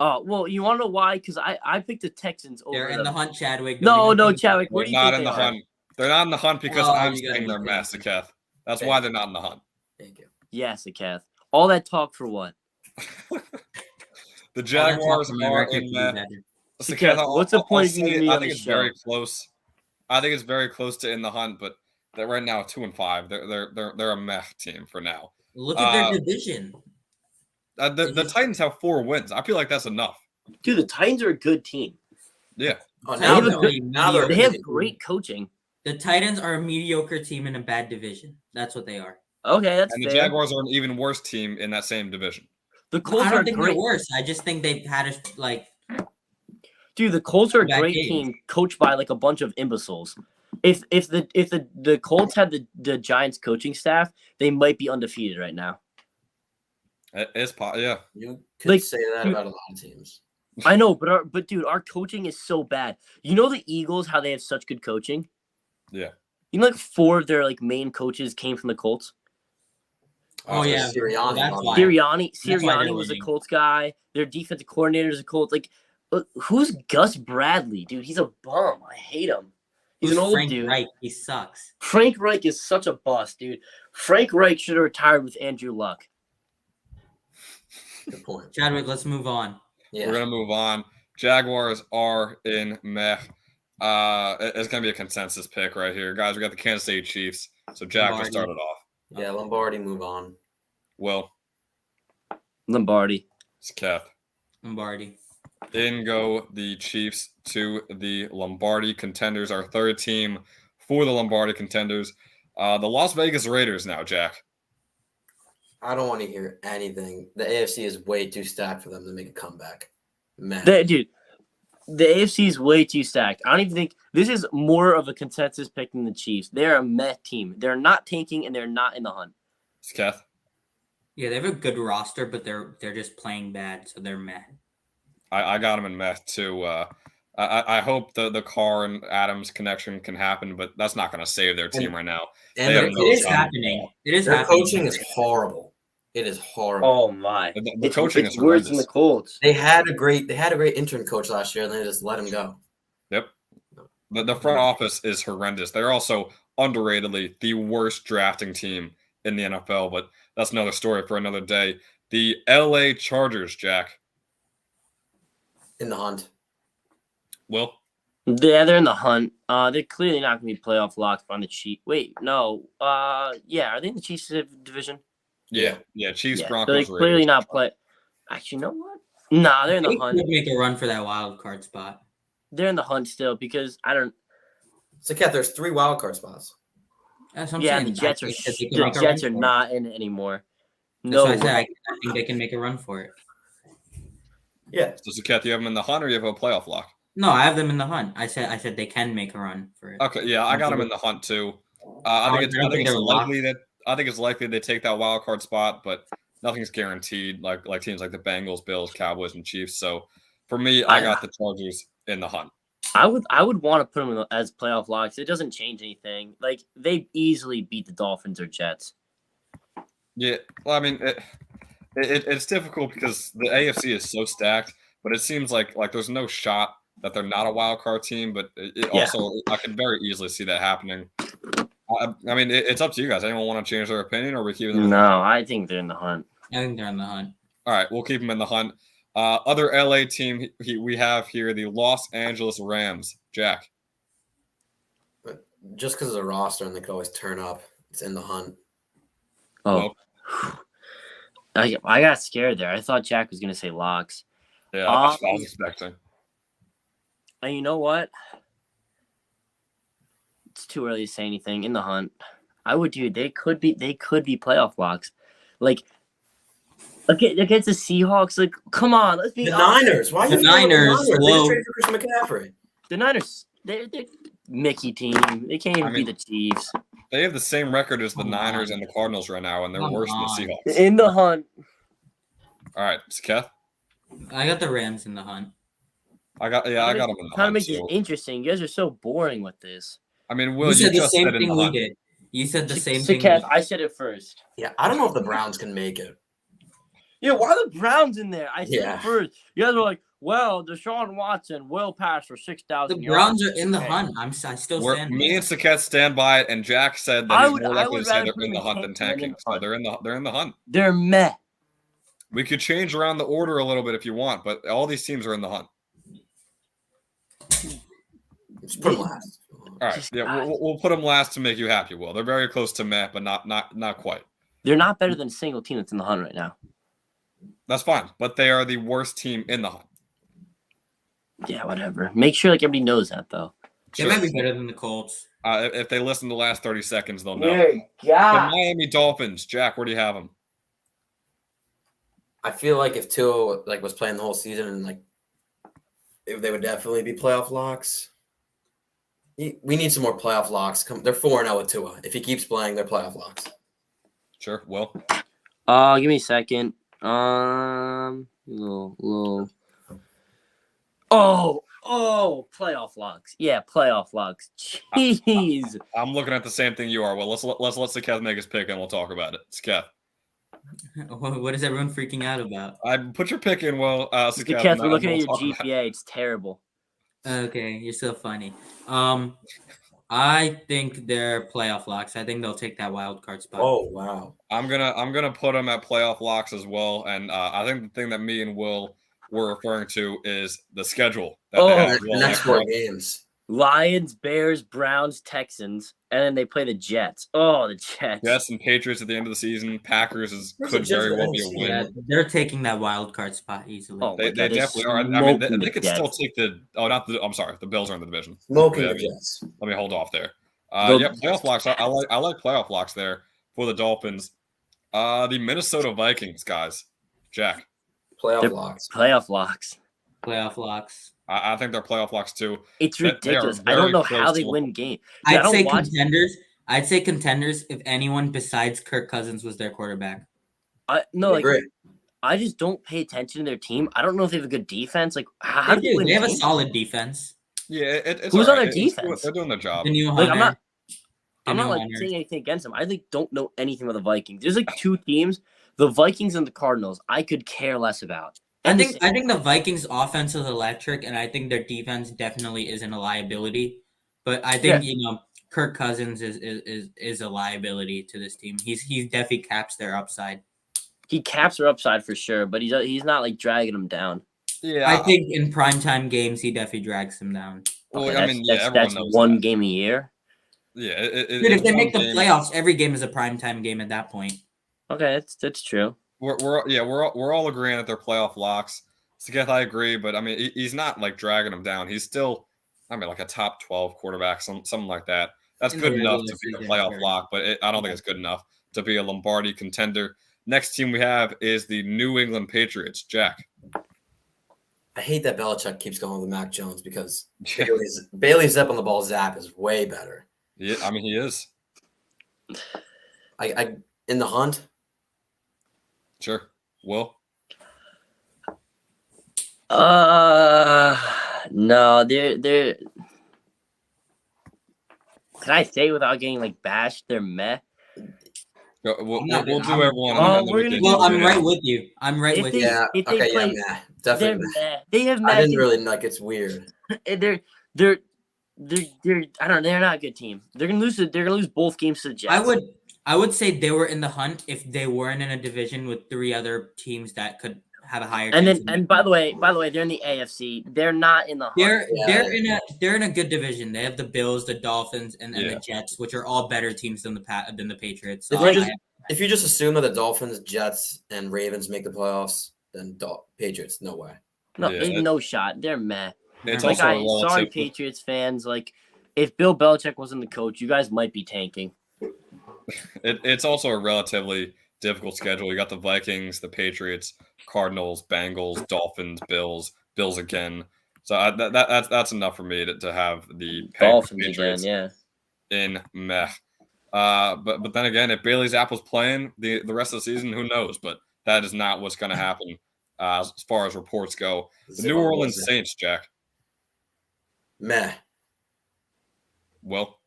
Oh well, you want to know why? Because I picked the Texans over they're in them. the hunt, Chadwick. No, Nobody knows. Chadwick. Where They're do you not think in they the are? hunt. They're not in the hunt because Oh, I'm you gotta saying be they're kidding. mess, Sikath. That's Thank why you. they're not in the hunt. Thank you. Yes, Sikath. All that talk for what? The All that talk Jaguars for my are record in to be the. better. Sikath, what's the point of say you being I on think this it's very show? close. I think it's very close to in the hunt, but they're right now 2-5. They're a meh team for now. Look at their division. The Titans have 4 wins. I feel like that's enough. Dude, the Titans are a good team. Yeah. Oh, They have a they're- good- now they're They have amazing. great coaching. The Titans are a mediocre team in a bad division. That's what they are. Okay, that's And the fair. Jaguars are an even worse team in that same division. The Colts I are don't a think great. they're worse. I just think they've had a Dude, the Colts are a Bad great games. team coached by like a bunch of imbeciles. If the Colts had the Giants coaching staff, they might be undefeated right now. Yeah. You could Like, say that you- about a lot of teams. I know, but dude, our coaching is so bad. You know the Eagles, how they have such good coaching? Yeah. You know, like 4 of their like main coaches came from the Colts. Oh, yeah. Sirianni. That's Bobby. why. Sirianni That's why they're was a winning. Colts guy. Their defensive coordinator is a Colts. Like, who's Gus Bradley, dude? He's a bum. I hate him. He's Who's an old Frank dude. Reich? He sucks. Frank Reich is such a bust, dude. Frank Reich should have retired with Andrew Luck. Good point. Chadwick, let's move on. Yeah. We're gonna move on. Jaguars are in meh. It's gonna be a consensus pick right here, guys. We got the Kansas City Chiefs. So Jack just Lombardi. started off. Yeah, Lombardi, move on. Will, Lombardi. it's Kath. Lombardi. In go the Chiefs to the Lombardi contenders. Our third team for the Lombardi contenders. The Las Vegas Raiders now, Jack. I don't want to hear anything. The AFC is way too stacked for them to make a comeback. Man. Dude, the AFC is way too stacked. I don't even think this is more of a consensus pick than the Chiefs. They're a meh team. They're not tanking and they're not in the hunt. It's Kath. Yeah, they have a good roster, but they're just playing bad, so they're meh. I got them in meh too. I hope the Carr and Adams connection can happen, but that's not going to save their team right now. And They their have no It is shot. happening. It is Their happening. coaching is horrible. It is horrible. Oh my. The coaching it's is worse than horrendous. the Colts. They had a great intern coach last year, and they just let him go. Yep. The front office is horrendous. They're also underratedly the worst drafting team in the NFL, but that's another story for another day. The LA Chargers, Jack. In the hunt. Will? Yeah, they're in the hunt. They're clearly not going to be playoff locks on the Chiefs. Wait, no. Yeah, are they in the Chiefs division? Yeah. Chiefs, Yeah, so Broncos, they Raiders. clearly not play. Actually, you know what? Nah, they're in They the hunt. could make a run for that wild card spot. They're in the hunt still because I don't. So, Kat, there's 3 wild card spots. That's what I'm Yeah, saying. the Jets I are think that they can make a run for it. not in it anymore. That's No, why I said way. I think they can make a run for it. Yeah. So, Kath, you have them in the hunt or you have a playoff lock? No, I have them in the hunt. I said they can make a run for it. Okay, yeah, I got them in the hunt too. I think it's likely they take that wild card spot, but nothing's guaranteed. Like teams like the Bengals, Bills, Cowboys, and Chiefs. So for me, I got the Chargers in the hunt. I would want to put them as playoff locks. It doesn't change anything. Like they easily beat the Dolphins or Jets. Yeah, well, I mean, it's difficult because the AFC is so stacked, but it seems like there's no shot that they're not a wild card team. But also, I could very easily see that happening. I mean, it's up to you guys. Anyone want to change their opinion, or we keep them? No, I think they're in the hunt. I think they're in the hunt. All right, we'll keep them in the hunt. Other LA team we have here, the Los Angeles Rams. Jack. Just because of the roster and they could always turn up, it's in the hunt. Oh, I got scared there. I thought Jack was gonna say locks. Yeah, I was expecting. And you know what? It's too early to say anything. In the hunt, I would do. They could be playoff locks. Like against the Seahawks. Like, come on, let's be The honest. Niners. Why are The you throwing Niners, They whoa. just traded for Christian McCaffrey. The Niners. They're Mickey team. They can't even beat the Chiefs. They have the same record as the Come Niners on. and the Cardinals right now, and they're Come worse than on. the Seahawks. In the hunt. All right, Keth. I got the Rams in the hunt. I got them in the Kind of hunt. makes it So, interesting. You guys are so boring with this. I mean, Will, You said the just same said in thing the we hunt. did. You said the same So, thing. Kev, I said it first. Yeah, I don't know if the Browns can make it. Yeah, why are the Browns in there? I said Yeah. it first. You guys were like, well, Deshaun Watson will pass for 6,000 The yards. Browns are in the Okay. hunt. I still stand. Me and Saket stand by it, and Jack said that I he's would- more I likely would to say rather they're put in the them hunt in than tank than in tanking. the So hunt. they're in the hunt. They're meh. We could change around the order a little bit if you want, but all these teams are in the hunt. Just put them last. All right, Just- yeah, we'll put them last to make you happy. Will they're very close to meh, but not quite. They're not better than a single team that's in the hunt right now. That's fine, but they are the worst team in the hunt. Yeah, whatever. Make sure like everybody knows that though. They Sure. might be better than the Colts. If they listen to the last 30 seconds, they'll know. Dear The God. Miami Dolphins, Jack, where do you have them? I feel like if Tua was playing the whole season and they would definitely be playoff locks. We need some more playoff locks. They're 4-0 with Tua. If he keeps playing, they're playoff locks. Sure, Will. Give me a second. Little Playoff locks. Yeah, playoff locks. Jeez. I'm looking at the same thing you are. Well, let's let Keth make his pick and we'll talk about it. Keth. What is everyone freaking out about? I put your pick in. Well, Keth, we're looking at your GPA. It's terrible. Okay, you're so funny. I think they're playoff locks. I think they'll take that wild card spot. Oh wow! I'm gonna put them at playoff locks as well. And I think the thing that me and Will were referring to is the schedule. That they have as The well. next 4 games. Lions, Bears, Browns, Texans, and then they play the Jets. Oh, the Jets. Jets and Patriots at the end of the season. Packers could Jets very are well be a NFC. win. Yeah, they're taking that wild card spot easily. Oh, They my God, definitely are. I mean, smoking they the could Jets. still take the. Oh, not the. I'm sorry. The Bills are in the division. Smoking Yeah, the Jets. Let me hold off there. The Yeah, playoff locks. I like playoff locks there for the Dolphins. The Minnesota Vikings, guys. Jack. Playoff They're- locks. Playoff locks. Playoff locks. I think they're playoff locks too. It's They are ridiculous. I very don't know how close they to- win games. I'd I don't say watch- contenders. I'd say contenders if anyone besides Kirk Cousins was their quarterback. No, like Great. I just don't pay attention to their team. I don't know if they have a good defense. Like how They do you do. win They have a games? solid defense. Yeah, it's Who's on alright. their defense? They're doing their job. The new Like, Hunter. I'm not like saying anything against them. I like don't know anything about the Vikings. There's like two teams, the Vikings and the Cardinals. I could care less about. I And the think the Vikings offense is electric, and I think their defense definitely isn't a liability. But I think Kirk Cousins is a liability to this team. He's definitely caps their upside. he caps their upside for sure, but he's not like dragging them down. Yeah, I think in primetime games he definitely drags them down. Well, Okay, I mean, yeah, everyone that's knows one that. game a year. Yeah, Dude, if they make the playoffs, every game is a primetime game at that point. Okay, that's true. We're all agreeing that they're playoff locks. Seth, I agree, but I mean, he's not like dragging them down. He's still, I mean, like a top 12 quarterback, something like that. That's In the good enough regular to be a season, playoff sure. lock, but I don't think it's good enough to be a Lombardi contender. Next team we have is the New England Patriots. Jack. I hate that Belichick keeps going with Mac Jones because Bailey Zapp on the ball zap is way better. Yeah, I mean, he is. I in the hunt. Sure. Will? No, they're. Can I say without getting like bashed? They're meh. We'll not- do I'm- everyone. Oh, and then we're we gonna can- go- Well, I'm right with you. I'm right If with they- you. Yeah. if they Okay. play- Yeah. Nah, They're definitely. meh. They have I mad. didn't really like. It's weird. They're I don't know. They're not a good team. They're gonna lose both games to the Jets. I would say they were in the hunt if they weren't in a division with 3 other teams that could have a higher. And chance then of and by the way, they're in the AFC. They're not in the hunt. they're in a good division. They have the Bills, the Dolphins, and Yeah. the Jets, which are all better teams than the Patriots. If you just- If you just assume that the Dolphins, Jets, and Ravens make the playoffs, then Patriots, no way. No, Yeah, ain't no shot. They're meh. It's Like also a sorry, relative. Patriots fans. Like, if Bill Belichick wasn't the coach, you guys might be tanking. It's also a relatively difficult schedule. You got the Vikings, the Patriots, Cardinals, Bengals, Dolphins, Bills again. So that's enough for me to have the Dolphins Patriots again, yeah. in meh. But then again, if Bailey Zapp was playing the rest of the season, who knows? But that is not what's going to happen as far as reports go. The Zip New on Orleans Zip. Saints, Jack. Meh. Well,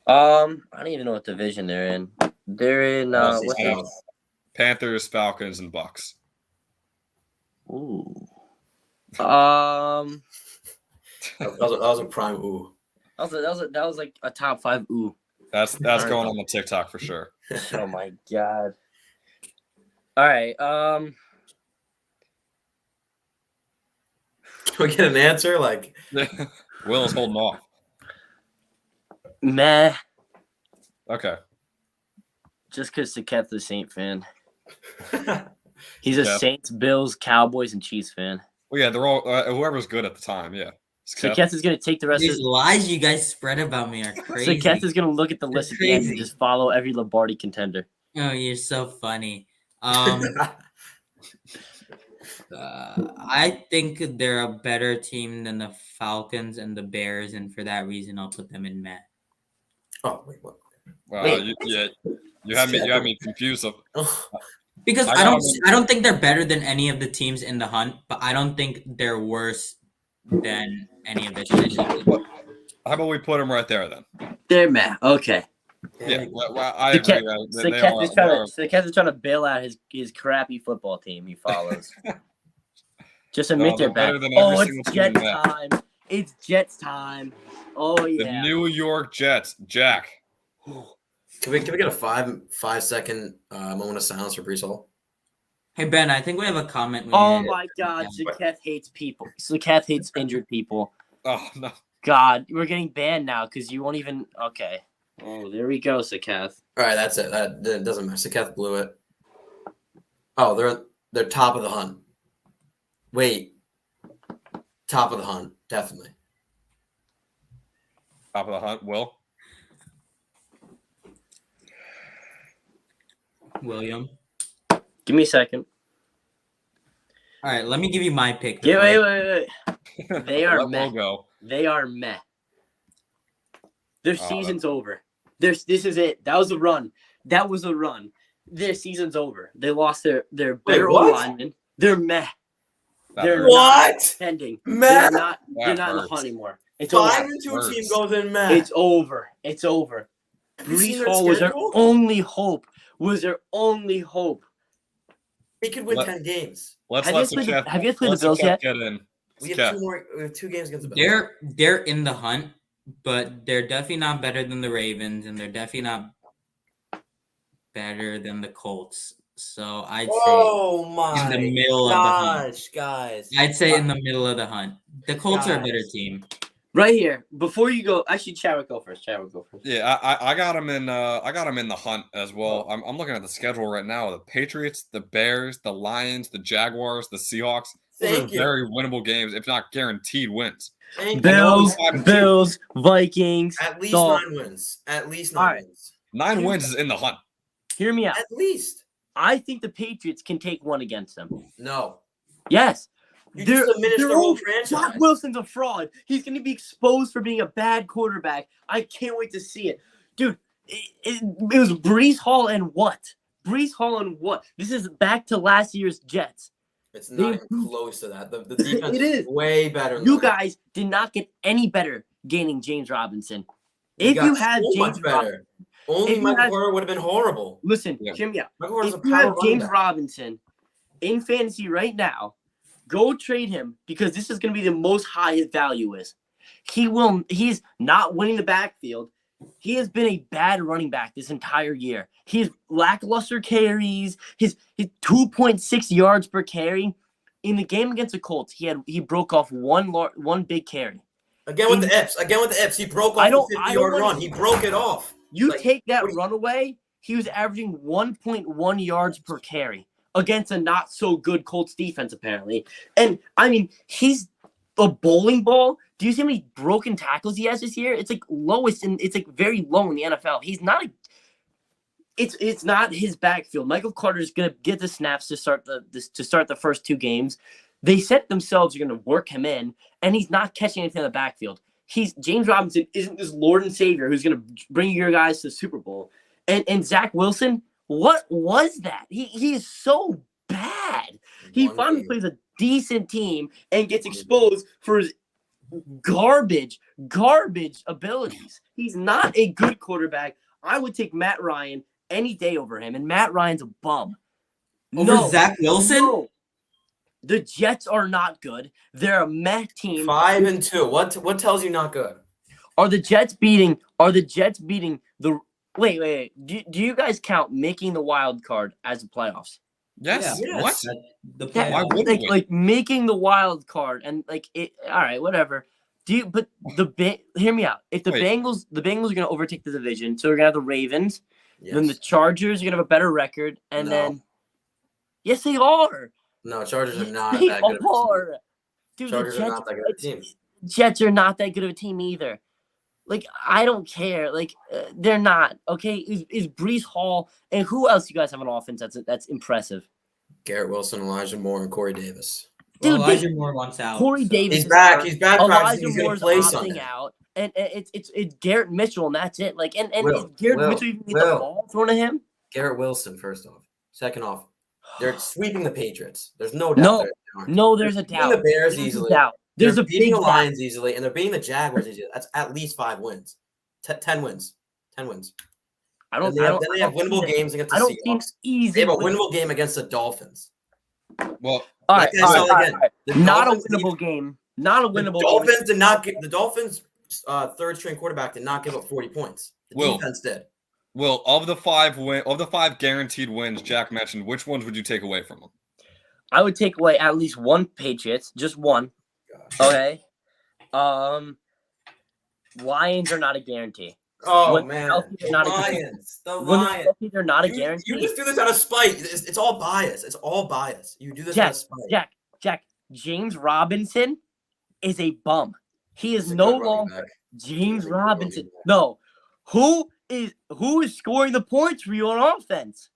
I don't even know what division they're in. They're in Mostly what's South. it? Panthers, Falcons, and Bucks. Ooh. That was a prime ooh. That was like a top 5 ooh. That's going on the TikTok for sure. Oh my god. All right. Can we get an answer? Like, Will is holding off. Meh. Okay. Just because Saketh's a Saint fan. He's a Yeah. Saints, Bills, Cowboys, and Chiefs fan. Well, yeah, they're all whoever's good at the time. Yeah. Saketh is going to take the rest of These lies you guys spread about me are crazy. Saketh is going to look at the They're list at the end and crazy. just follow every Lombardi contender. Oh, you're so funny. I think they're a better team than the Falcons and the Bears, and for that reason, I'll put them in meh. oh wait, what? Wow, Wait. you have me confused. Because I I got don't think they're better than any of the teams in the hunt, but I don't think they're worse than any of the traditional. How about we put them right there then? They're meh. Okay. Yeah, well, I agree. So They Keth is trying to bail out his crappy football team he follows. Just admit they're they're bad. better than every Oh, single it's team in Jets that. time. It's Jets time. Oh The yeah. New York Jets, Jack. Can we get a 5-second moment of silence for Brees Hall? Hey Ben, I think we have a comment. Oh my God, Keth hates people. Keth hates injured people. Oh no. God, we're getting banned now because you won't even. Okay. Oh, there we go, Keth. All right, that's it. That doesn't matter. Saketh blew it. Oh, they're top of the hunt. Wait, top of the hunt, definitely. Top of the hunt, Will. William. Give me a second. All right, let me give you my pick. Yeah, wait. They are Let meh. Will go. They are meh. Their Oh, season's over. This is it. That was a run. Their season's over. They lost their better what? linemen. They're meh. That They're hurts. What? Pending. Meh? They're not That in the hurts. hunt anymore. It's 5 over. and 2 Hurts. team goes in meh. It's over. It's over. Have you seen Brees their Hall was their schedule? only hope. They could win Let- 10 games. Let's Have you let guys played Saketh have you guys played the Bills Saketh yet? get in. We have Saketh. we have 2 games against the Bills. They're in the hunt, but they're definitely not better than the Ravens, and they're definitely not better than the Colts. So I'd say Oh my in the middle of the hunt. gosh, guys. I'd say in the middle of the hunt. The Colts are a better Guys. team. Right here. Before you go, actually, Chadwick go first. Yeah, I got him in. I got him in the hunt as well. I'm looking at the schedule right now. The Patriots, the Bears, the Lions, the Jaguars, the Seahawks. Those Thank are you. very winnable games, if not guaranteed wins. Thank I know you. he's 5 and 2. Bills, Vikings. At least Dolphins. 9 wins. At least All 9 right. wins. 9 wins is in the hunt. Hear me out. At least. I think the Patriots can take one against them. No. Yes. You just diminished they're their whole over. franchise. Zach Wilson's a fraud. He's going to be exposed for being a bad quarterback. I can't wait to see it. Dude, it was Brees Hall and what? This is back to last year's Jets. It's not even close to that. The defense It is is. way better than You that. guys did not get any better gaining James Robinson. We If got you had so James much better. Only if you Michael had- Carter would have been horrible. Listen, Yeah. hear me out. Michael Carter's If a you power have running James back. Robinson in fantasy right now, go trade him because this is going to be the most high his value is. He's not winning the backfield. He has been a bad running back this entire year. He's lackluster carries. His 2.6 yards per carry. In the game against the Colts, he broke off one big carry. Again with the Ips. He broke I off don't- the I 50-yard don't wanna- run. He broke it off. You Like, take that what do you- run away, he was averaging 1.1 yards per carry against a not so good Colts defense, apparently. And I mean, he's a bowling ball. Do you see how many broken tackles he has this year? It's like lowest and it's like very low in the NFL. He's not it's not his backfield. Michael Carter is gonna get the snaps to start the first 2 games. They said themselves are gonna work him in, and he's not catching anything in the backfield. James Robinson isn't this Lord and Savior who's gonna bring your guys to the Super Bowl. And Zach Wilson, what was that? He is so bad. He One finally game. plays a decent team and gets exposed for his garbage abilities. He's not a good quarterback. I would take Matt Ryan any day over him, and Matt Ryan's a bum. Over Zach Wilson? No. The Jets are not good. They're a meh team. 5 and 2. What tells you not good? Are the Jets beating the wait. Do you guys count making the wild card as the playoffs? Yes. Yeah. What? The Yeah, Why playoffs. wouldn't we? like making the wild card and like it. All right, whatever. Hear me out. If the Wait. Bengals are going to overtake the division, so we're going to have the Ravens, Yes. then the Chargers are going to have a better record, and No. then yes, they are. No, Chargers are not They that good of a team. are. Dude, Chargers the are Jets, not that good of a team. Jets are not that good of a team either. Like, I don't care. Like, they're not. Okay, is Brees Hall and who else you guys have on offense that's impressive? Garrett Wilson, Elijah Moore, and Corey Davis. Well, Dude, Elijah Moore wants out. Corey so- Davis He's is back. hurt. He's back practicing. Elijah He's going Moore's to play opting Sunday. out, and it's Garrett Mitchell, and that's it. Like, and Will, is Garrett Will, Mitchell even get the Will. ball thrown to him? Garrett Wilson, first off. Second off, they're sweeping the Patriots. There's no doubt. No. they are. No, there's a They're doubt. beating the Bears There's a easily. doubt. There's they're a beating big the gap. Lions easily, and they're beating the Jaguars easily. That's at least 5 wins. 10 wins. 10 wins. I don't. Then I don't. they have winnable games against the I don't see an Seahawks. easy. They have a win. winnable game against the Dolphins. Well, All right, Like I said again, the not a Dolphins winnable game. Not a The winnable Dolphins game. did not get the Dolphins' third string quarterback did not give up 40 points. The Will. defense did. Will, of the five guaranteed wins Jack mentioned, which ones would you take away from them? I would take away at least one Patriots, just one. Gosh. Okay. Lions are not a guarantee. Oh When man, healthy, they're not a Lions, the When they're Lions. healthy, they're not a You guarantee. just do this out of spite. It's all bias. It's all bias. You do this out of spite. Jack, James Robinson is a bum. He is He's a no good running longer back. James He's a good running Robinson. back. No. Who is scoring the points for you on offense?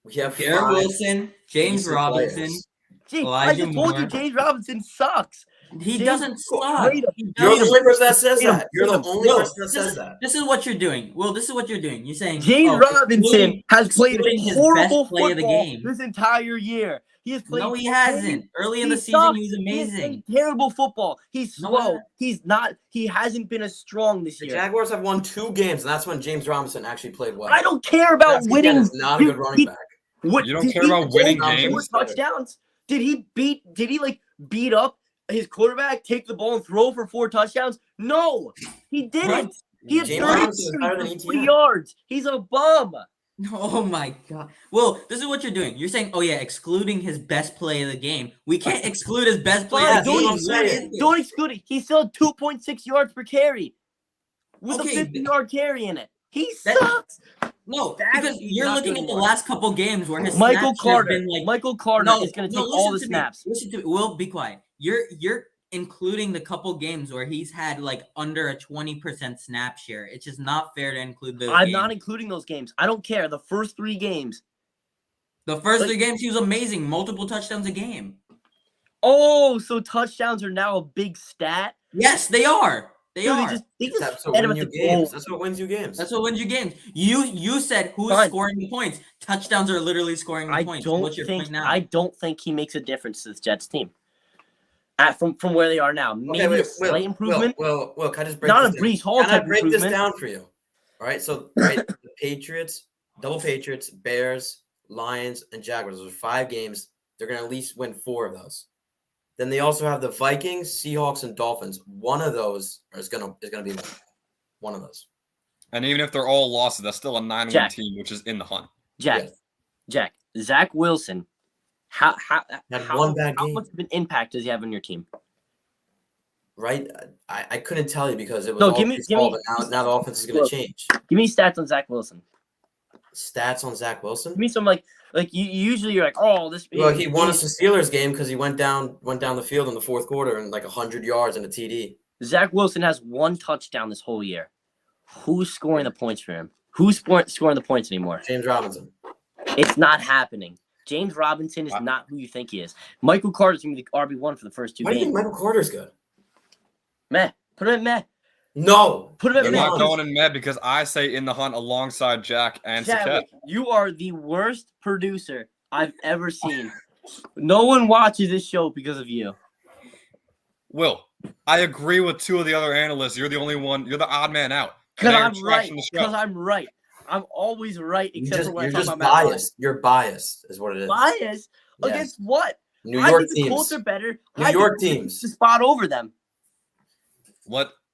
We have Garrett 5 Wilson, James decent Robinson. players. Gee, I Elijah just told you Moore. James Robinson sucks. He James- doesn't suck. Wait a- He You're the doesn't. only person that says Freedom, that. You're the freedom. only Will, person that says that. This is what you're doing. Will, this is what you're doing. You're saying James oh, Robinson excluding- has played excluding his horrible best play of the football game. this entire year. He has played. No, he hasn't. Early in the season, sucks. he was He has amazing. played terrible football. He's No, slow. no. He's not. He hasn't been as strong this The year. Jaguars have won 2 games, and that's when James Robinson actually played well. I don't care about That's, winning. again, is not a good running He- back. What, You don't did care he about throw winning 4 games? touchdowns? Did he beat up his quarterback, take the ball and throw for 4 touchdowns? No, he didn't. He had James 30 Robinson is better than carries for 40 ETN. yards. He's a bum. Oh my god. Well, this is what you're doing. You're saying, oh yeah, excluding his best play of the game. We can't exclude his best play Fine, of the that's game. what I'm saying. Don't exclude it. He still had 2.6 yards per carry with Okay, a 50-yard carry in it. He That- sucks. No, That's because he's you're not looking good at the anymore. last couple games where his Michael snaps have Carter. been like Michael Carter is going to take all the listen to snaps. Me. Listen to me. Will, be quiet. You're including the couple games where he's had like under a 20% snap share. It's just not fair to include those. I'm games. not including those games. I don't care. The first 3 games. The first like- 3 games he was amazing, multiple touchdowns a game. Oh, so touchdowns are now a big stat? Yes, they are. They Dude, are. They just That's what fed him wins at you the games. goal. That's what wins you games. That's what wins you games. You said who's Fine. scoring the points. Touchdowns are literally scoring the I points. don't What's your think point now? I don't think he makes a difference to this Jets team. From where they are now, maybe Okay, wait, a slight improvement. Will, can I just break Not a this down? Brees Hall Can I type break this improvement. down for you? All right, so right, the Patriots, double Patriots, Bears, Lions, and Jaguars. Those are 5 games. They're gonna at least win 4 of those. Then they also have the Vikings, Seahawks, and Dolphins. One of those is gonna be one of those. And even if they're all losses, that's still a 9-win Jack. team, which is in the hunt. Jack, Yeah. Zach Wilson. How one bad how game. much of an impact does he have on your team? Right? I couldn't tell you because it was No, all give me- his give fault, me- but now the offense is gonna Look. change. Give me stats on Zach Wilson. Stats on Zach Wilson. Give me some like you usually you're like, oh, this. Well, he won us the Steelers game because he went down the field in the 4th quarter and like 100 yards and a TD. Zach Wilson has 1 touchdown this whole year. Who's scoring the points for him? Who's scoring the points anymore? James Robinson. It's not happening. James Robinson is not who you think he is. Michael Carter's going to be the RB1 for the first 2 Why do you games. think Michael Carter's good? Meh. Put him at meh. No. Put him at They're meh. not going in med because I say in the hunt alongside Jack and Saket. Chadwick, you are the worst producer I've ever seen. No one watches this show because of you. Will, I agree with 2 of the other analysts. You're the only one. You're the odd man out. Because They are I'm right. trashing the show. Because I'm right. I'm always right, except for when I You're talk just about Matt Ryan. biased. You're biased, is what it is. Bias Yes. against what? New I York think the Colts teams. are better. New I York think teams. the spot over them.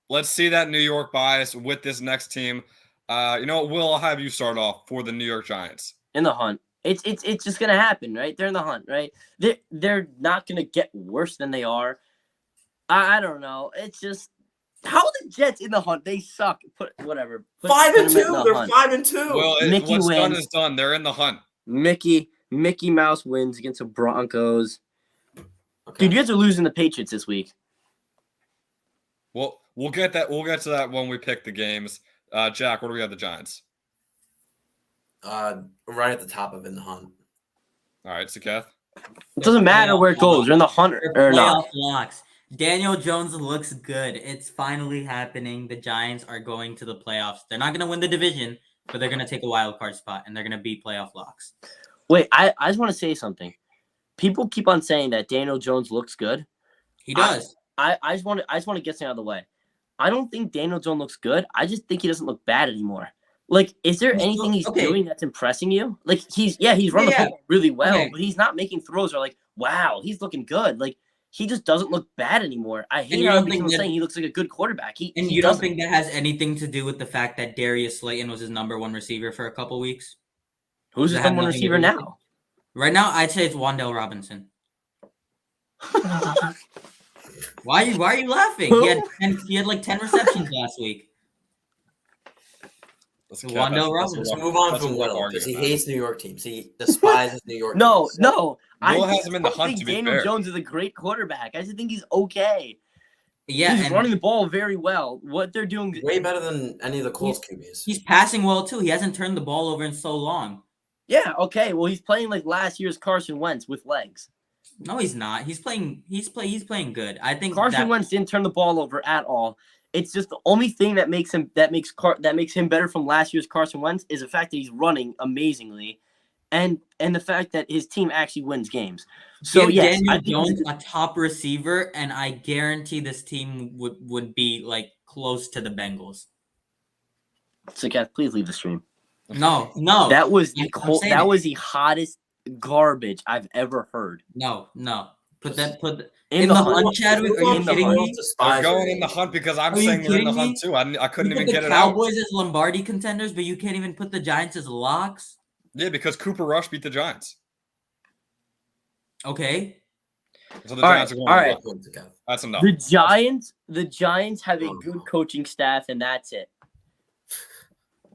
Let's see that New York bias with this next team. You know what, Will, I'll have you start off for the New York Giants. In the hunt. It's just gonna happen, right? They're in the hunt, right? They're not gonna get worse than they are. I don't know. It's just how are the Jets in the hunt? They suck. Put whatever. Put 5 and them in 2. the They're hunt. 5 and 2. Well, Mickey what's done wins. is done. They're in the hunt. Mickey Mouse wins against the Broncos. Okay. Dude, you guys are losing the Patriots this week. Well, we'll get to that when we pick the games. Jack, what do we have the Giants? Right at the top of in the hunt. All right, Saket. It doesn't matter where it goes. They're in the hunt They're or not. playoff locks. Daniel Jones looks good. It's finally happening. The Giants are going to the playoffs. They're not going to win the division, but they're going to take a wild card spot, and they're going to be playoff locks. Wait, I just want to say something. People keep on saying that Daniel Jones looks good. He does. I just want to get something out of the way. I don't think Daniel Jones looks good. I just think he doesn't look bad anymore. Like, is there anything he's doing that's impressing you? Like, he's running the football really well, but he's not making throws. Or like, wow, he's looking good. Like, he just doesn't look bad anymore. I hate how people saying he looks like a good quarterback. You don't think that has anything to do with the fact that Darius Slayton was his number one receiver for a couple weeks? Who's his number one receiver now? Right now, I'd say it's Wan'Dale Robinson. Why are you laughing? He had like 10 receptions last week. Wan'Dale Robinson. Let's move on from Will because he hates New York teams. He despises New York teams. No. Will has him in the hunt, to be Daniel fair. Jones is a great quarterback. I just think he's okay. Yeah, he's running the ball very well. What they're doing way better than any of the Colts QBs. He's passing well too. He hasn't turned the ball over in so long. Yeah, okay. Well, he's playing like last year's Carson Wentz with legs. No, he's not. He's playing good. I think Carson Wentz didn't turn the ball over at all. It's just the only thing that makes him better from last year's Carson Wentz is the fact that he's running amazingly, and the fact that his team actually wins games. So yes, Daniel Jones a top receiver, and I guarantee this team would be like close to the Bengals. So, Kath, please leave the stream. No. That was the hottest garbage I've ever heard. No. Put in the hunt, Chadwick. Are you kidding me? I'm going in the hunt because I'm saying they're in the hunt too. I couldn't even get it out. The Cowboys as Lombardi contenders, but you can't even put the Giants as locks. Yeah, because Cooper Rush beat the Giants. Okay. So the Giants are going all right. That's enough. The Giants have a good coaching staff, and that's it.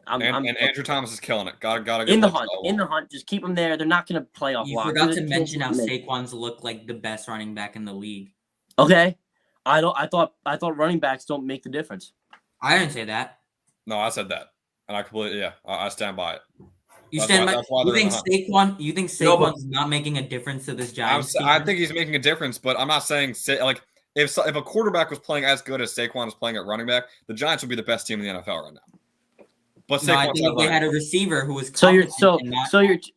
And Andrew Thomas is killing it. Gotta in the hunt. Just keep them there. They're not going to play off. You forgot to mention how Saquon's look like the best running back in the league. Okay, I thought running backs don't make the difference. I didn't say that. No, I said that, and I completely I stand by it. You stand by. You think Saquon's not making a difference to this Giants team? I think he's making a difference, but I'm not saying like if a quarterback was playing as good as Saquon is playing at running back, the Giants would be the best team in the NFL right now. But no, I think if they had a receiver who was you're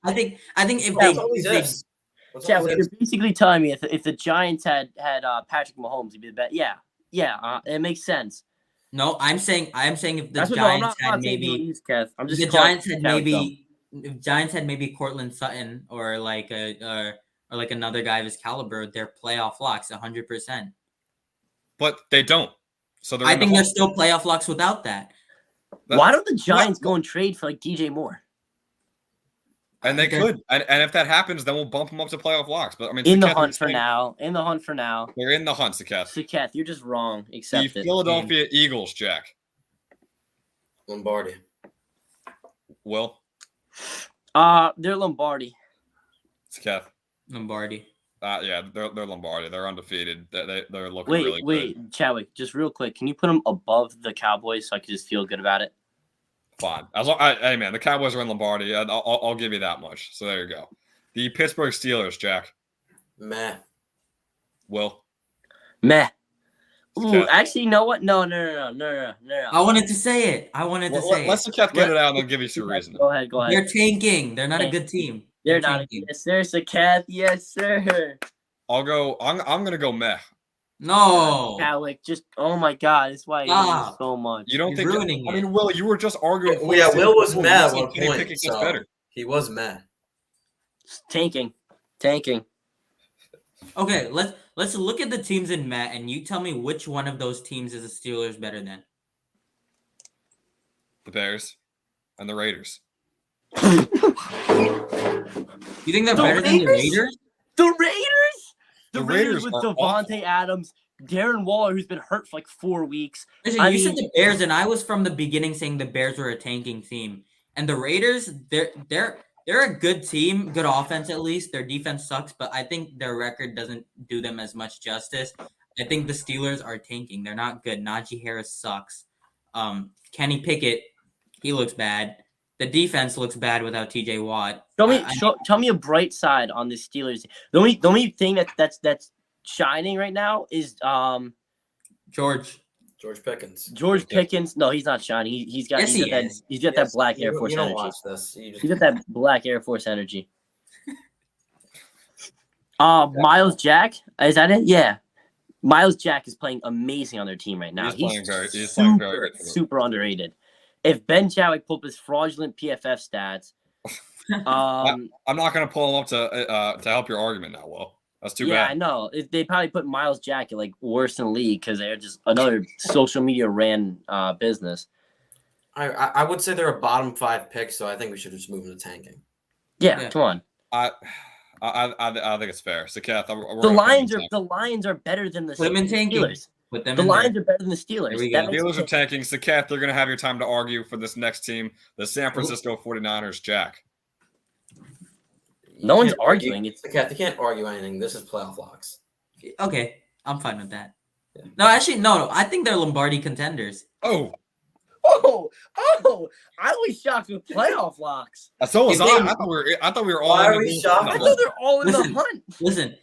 I think if you're basically telling me if the Giants had Patrick Mahomes, he'd be the best. Yeah, it makes sense. No, I'm saying if the Giants had maybe if Giants had maybe Cortland Sutton or like another guy of his caliber, they're playoff locks 100%. But they don't. So I think they're still playoff locks without that. Why don't the Giants go and trade for like DJ Moore? And they could, and if that happens, then we'll bump them up to playoff locks. But I mean, in the hunt for now. They're in the hunt, Saketh. Saketh, you're just wrong. Accept the Philadelphia Eagles, Jack. Lombardi. Will. They're Lombardi. Saketh. Lombardi. Yeah, they're Lombardi. They're undefeated. They're looking really good. Wait, Chadwick, just real quick. Can you put them above the Cowboys so I can just feel good about it? Fine. Hey, man, the Cowboys are in Lombardi. I'll give you that much. So there you go. The Pittsburgh Steelers, Jack. Meh. Will. Meh. Ooh, actually, you know what? No. I wanted to say it. Let's get it out and then give you some reason. Go ahead. They're tanking. They're not a good team. They're not. Yes, sir, Saketh. Yes, sir. I'll go. I'm gonna go meh. No, Alec, just oh my god, that's why I hate so much. You don't think? Ruining it. I mean, Will, you were just arguing. Yeah, Will was meh at one point. So he was meh. Tanking. Okay, let's look at the teams in meh, and you tell me which one of those teams is the Steelers better than. The Bears and the Raiders. You think they're better than the Raiders? The Raiders? The Raiders with are Devontae Adams, Darren Waller, who's been hurt for like 4 weeks. Listen, you said the Bears, and I was from the beginning saying the Bears were a tanking team. And the Raiders, they're a good team, good offense at least. Their defense sucks, but I think their record doesn't do them as much justice. I think the Steelers are tanking. They're not good. Najee Harris sucks. Kenny Pickett, he looks bad. The defense looks bad without TJ Watt. Tell me a bright side on the Steelers. The only thing that's shining right now is George Pickens. George Pickens. No, he's not shining. He's got that black Air Force energy. Watch this. He's got that black Air Force energy. Miles Jack, is that it? Yeah. Miles Jack is playing amazing on their team right now. He's playing very good for them. Super underrated. If Ben Chowick pulled up his fraudulent PFF stats, I'm not going to pull him up to help your argument now, Will. That's too yeah, bad. I know. They probably put Miles Jack at like worse in the league because they're just another social media ran business. I would say they're a bottom 5 pick, so I think we should just move into tanking. Yeah, come on. I think it's fair. So, Kath, The Lions are better than the Steelers. The Lions are better than the Steelers. The Steelers are tanking. So, Kath, you're going to have your time to argue for this next team, the San Francisco 49ers. Jack. No one's arguing. It's the Kath. You can't argue anything. This is playoff locks. Okay, I'm fine with that. Yeah. No, actually, no. I think they're Lombardi contenders. Oh! I was shocked with playoff locks. So was I. I thought we were all. Why are we shocked? I thought they're all in the hunt. Listen,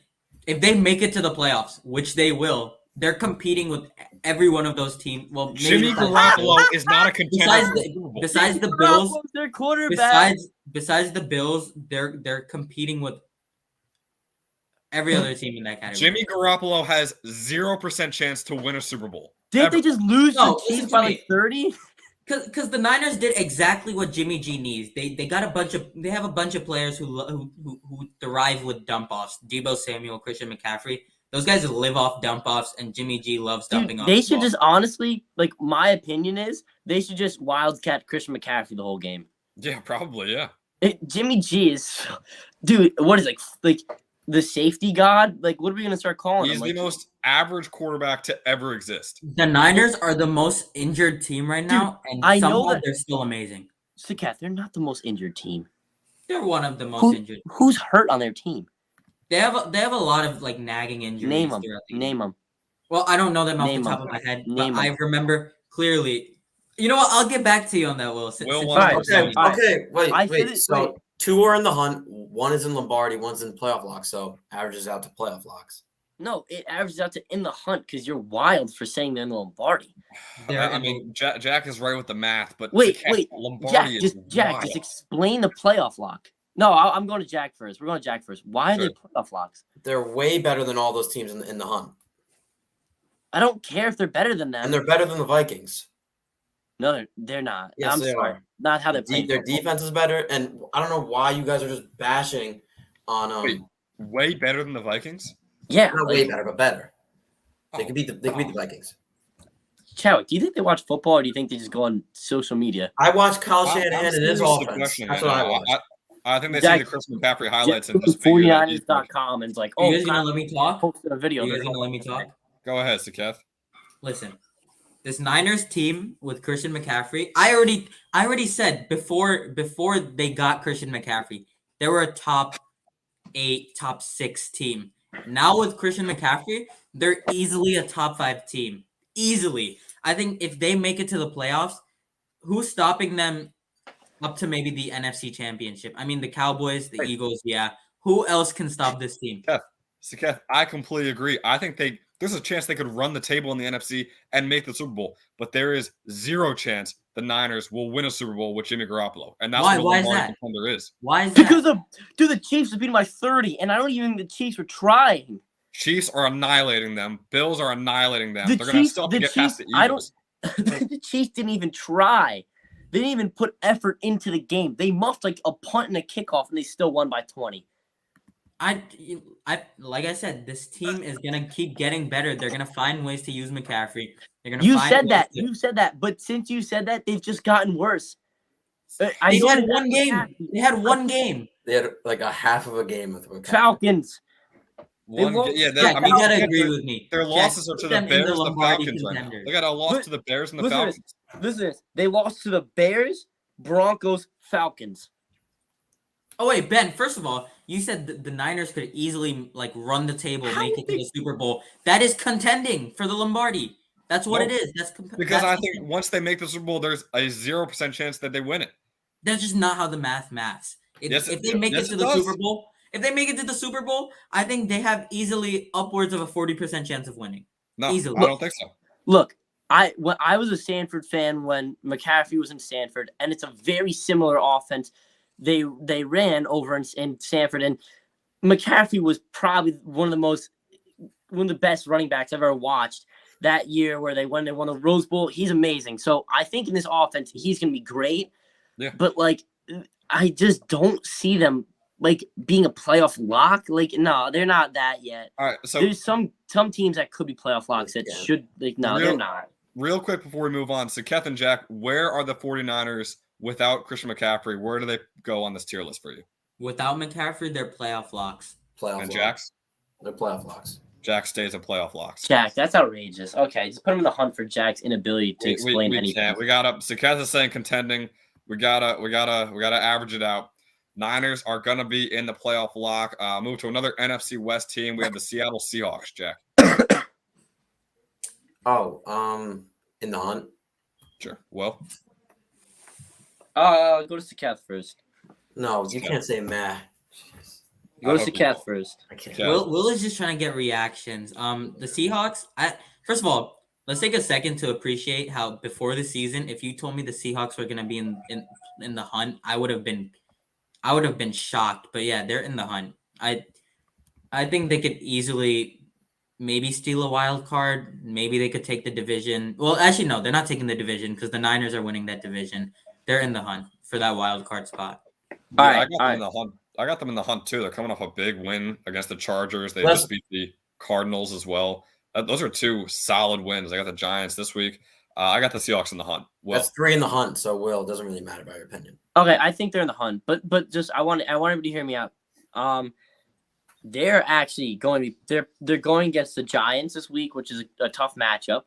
if they make it to the playoffs, which they will, they're competing with every one of those teams. Well, Jimmy Garoppolo is not a contender. Besides the Bills, their quarterback. Besides the Bills, they're competing with every other team in that category. Jimmy Garoppolo has 0% chance to win a Super Bowl. Did they just lose the Chiefs by like 30? Because the Niners did exactly what Jimmy G needs. They have a bunch of players who thrive with dump offs. Deebo Samuel, Christian McCaffrey. Those guys live off dump offs, and Jimmy G loves dumping off. They should just honestly, like, my opinion is they should just wildcat Christian McCaffrey the whole game. Yeah, probably, yeah. Jimmy G is, dude. What is like the safety god? Like, what are we gonna start calling him? He's the most average quarterback to ever exist. The Niners are the most injured team right now, and I know that they're still amazing. So, Kat, they're not the most injured team. They're one of the most injured. Who's hurt on their team? They have a lot of like nagging injuries. Name them. Well, I don't know them off the top of my head, but I remember clearly. You know what? I'll get back to you on that, Will. Okay, wait. So 2 are in the hunt. 1 is in Lombardi. 1's in playoff locks. So averages out to playoff locks. No, it averages out to in the hunt because you're wild for saying they're in the Lombardi. I mean, Jack is right with the math, but wait, Lombardi Jack, just explain the playoff lock. No, I'm going to Jack first. We're going to Jack first. Why are they playoff locks? They're way better than all those teams in the hunt. I don't care if they're better than them. And they're better than the Vikings. No, they're not. Yes, I'm they sorry. are. Not how they play. Their defense is better, and I don't know why you guys are just bashing on. Wait, way better than the Vikings? Yeah, not way better, but better. They could beat the Vikings. Chowick, do you think they watch football, or do you think they just go on social media? I watch Kyle Shanahan and his offense. That's what I watch. I think they see the Christian McCaffrey highlights and just 49ers.com and it's like, you guys gonna let me talk? Posted a video. You guys gonna let me talk? Go ahead, Saketh. Listen, this Niners team with Christian McCaffrey, I already said before they got Christian McCaffrey, they were a top 8, top 6 team. Now with Christian McCaffrey, they're easily a top 5 team. Easily. I think if they make it to the playoffs, who's stopping them up to maybe the NFC Championship? I mean, the Cowboys, the Eagles, yeah. Who else can stop this team? Saketh, I completely agree. I think there's a chance they could run the table in the NFC and make the Super Bowl, but there is 0 chance the Niners will win a Super Bowl with Jimmy Garoppolo. And that's why is that? Why is that? Because the Chiefs have beaten by 30, and I don't even think the Chiefs were trying. Chiefs are annihilating them. Bills are annihilating them. They're going to still have to get past the Eagles. The Chiefs didn't even try. They didn't even put effort into the game. They muffed like a punt and a kickoff, and they still won by 20. I like I said, this team is gonna keep getting better. They're gonna find ways to use McCaffrey. They're gonna. You said that, but since you said that, they've just gotten worse. They had one game. They had one game. They had like a half of a game with McCaffrey. Falcons. You gotta agree with me. Their losses are to the Bears and the Falcons right now. They got a loss to the Bears and the Falcons. Listen, they lost to the Bears, Broncos, Falcons. Oh wait, Ben. First of all, you said the Niners could easily like run the table, make it to the Super Bowl. That is contending for the Lombardi. That's what it is. Because I think once they make the Super Bowl, there's a 0% chance that they win it. That's just not how the maths. If they make it to the Super Bowl, I think they have easily upwards of a 40% chance of winning. No, easily. I don't think so. Look, I was a Stanford fan when McCaffrey was in Stanford, and it's a very similar offense. They ran over in Stanford, and McCaffrey was probably one of one of the best running backs I've ever watched. That year where they won the Rose Bowl, he's amazing. So I think in this offense, he's going to be great. Yeah. But like, I just don't see them like being a playoff lock. Like, no, they're not that yet. All right. So There's some teams that could be playoff locks that should like. No, they're not. Real quick before we move on, so Keth and Jack, where are the 49ers without Christian McCaffrey? Where do they go on this tier list for you? Without McCaffrey, they're playoff locks. And Jack's? They're playoff locks. Jack stays at playoff locks. Jack, that's outrageous. Okay, just put him in the hunt for Jack's inability to explain anything. Can't. We gotta. So Keth is saying contending. We gotta average it out. Niners are gonna be in the playoff lock. Move to another NFC West team. We have the Seattle Seahawks. Jack. In the hunt. Sure. Well. Go to Sakath first. No, you can't say meh. Go to Sakath first. I can't. Yeah. Will is just trying to get reactions. The Seahawks. First of all, let's take a second to appreciate how before the season, if you told me the Seahawks were gonna be in the hunt, I would have been shocked. But yeah, they're in the hunt. I think they could easily maybe steal a wild card. Maybe they could take the division. Well, actually, no, they're not taking the division because the Niners are winning that division. They're in the hunt for that wild card spot. I got them in the hunt. I got them in the hunt too. They're coming off a big win against the Chargers. They just beat the Cardinals as well. Those are two solid wins. I got the Giants this week. I got the Seahawks in the hunt. Well, that's 3 in the hunt, so Will, it doesn't really matter about your opinion. Okay, I think they're in the hunt, but just I want everybody to hear me out. They're actually going to be they're going against the Giants this week, which is a tough matchup.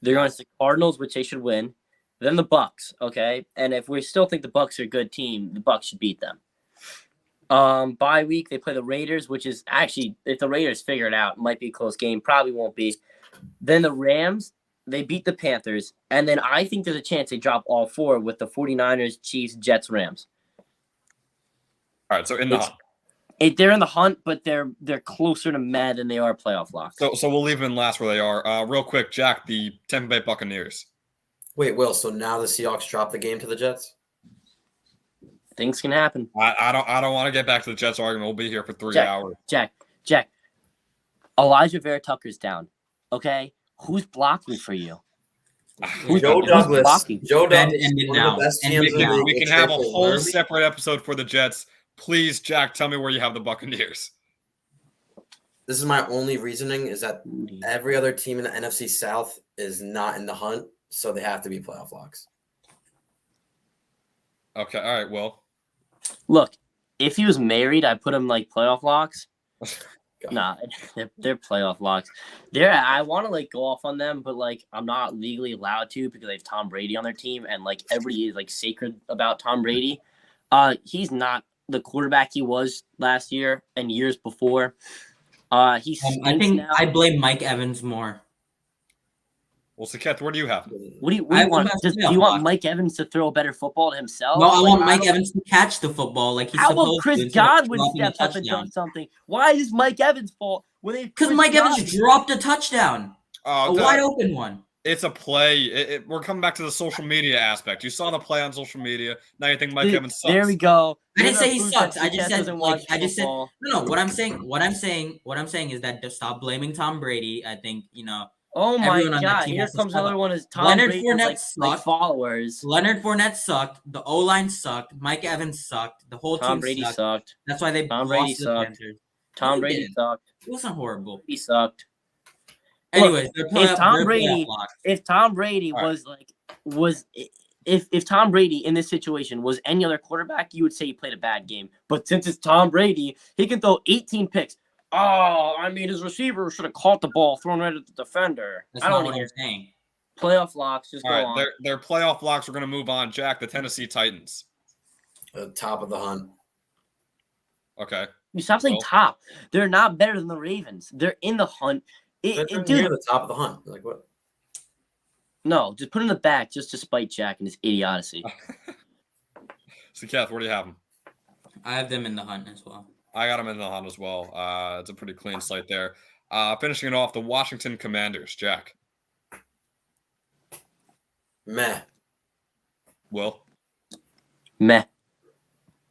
They're going against the Cardinals, which they should win. Then the Bucks, okay? And if we still think the Bucks are a good team, the Bucks should beat them. Bye week, they play the Raiders, which is actually, if the Raiders figure it out, it might be a close game. Probably won't be. Then the Rams, they beat the Panthers. And then I think there's a chance they drop all 4 with the 49ers, Chiefs, Jets, Rams. all right. So in the hunt. They're in the hunt, but they're closer to mad than they are playoff locks. So we'll leave them in last where they are. Real quick, Jack, the Tampa Bay Buccaneers. Wait, Will, so now the Seahawks drop the game to the Jets? Things can happen. I don't want to get back to the Jets argument. We'll be here for 3 hours. Jack. Elijah Vera Tucker's down. Okay? Who's blocking for you? Joe Douglas. blocking? Joe Ben Douglas. ended One of now. the best And teams in the league. We can It's have a Trey whole Lance. separate episode for the Jets. Please, Jack, tell me where you have the Buccaneers. This is my only reasoning is that every other team in the NFC South is not in the hunt, so they have to be playoff locks. Okay, all right, well. Look, if he was married, I'd put him like playoff locks. God. Nah, they're playoff locks. I want to like go off on them, but like I'm not legally allowed to because they have Tom Brady on their team, and like everybody is like sacred about Tom Brady. He's not the quarterback he was last year and years before. I think I blame Mike Evans more. Well, Saketh, where do you have? What do you I want? want Do playoff you want locks. Mike Evans to throw a better football to himself? No, I Like, want Mike don't- Evans to catch the football like he's How supposed about to. Chris instead of Godwin dropping a steps up and touchdown. does something? Why is Mike Evans' fault? Because Mike Evans dropped a touchdown, a wide open one. It's a play. We're coming back to the social media aspect. You saw the play on social media. Now you think Mike Evans sucks. There we go. I didn't say he Proof sucks. that I just Seth said doesn't like watch I just said football. no. What I'm saying is that to stop blaming Tom Brady. I think Oh my everyone on that God! team Here has to comes step another up. one. Is Tom Leonard Brady's Fournette like sucked. followers? Leonard Fournette sucked. The O line sucked. Mike Evans sucked. The whole Tom team Brady sucked. sucked. That's why they Tom lost Brady to the sucked. Panthers. Tom he Brady didn't. sucked. It wasn't horrible. He sucked. Anyways, they're if Tom they're Brady- playoff locks. If Tom Brady All right. if Tom Brady in this situation was any other quarterback, you would say he played a bad game. But since it's Tom Brady, he can throw 18 picks. Oh, I mean, his receiver should have caught the ball, thrown right at the defender. That's I not don't what hear I'm saying. playoff locks. Just All go right, on. their playoff locks. We're going to move on. Jack, the Tennessee Titans. Top of the hunt. Okay. You stop saying Well- top. They're not better than the Ravens. They're in the hunt. They're Dude, near the top of the hunt. Like what? no, just put in the back just to spite Jack and his idiocy. Saketh, where do you have them? I have them in the hunt as well. I got them in the hunt as well. It's a pretty clean slate there. Finishing it off, the Washington Commanders. Jack. Meh. Will. Meh.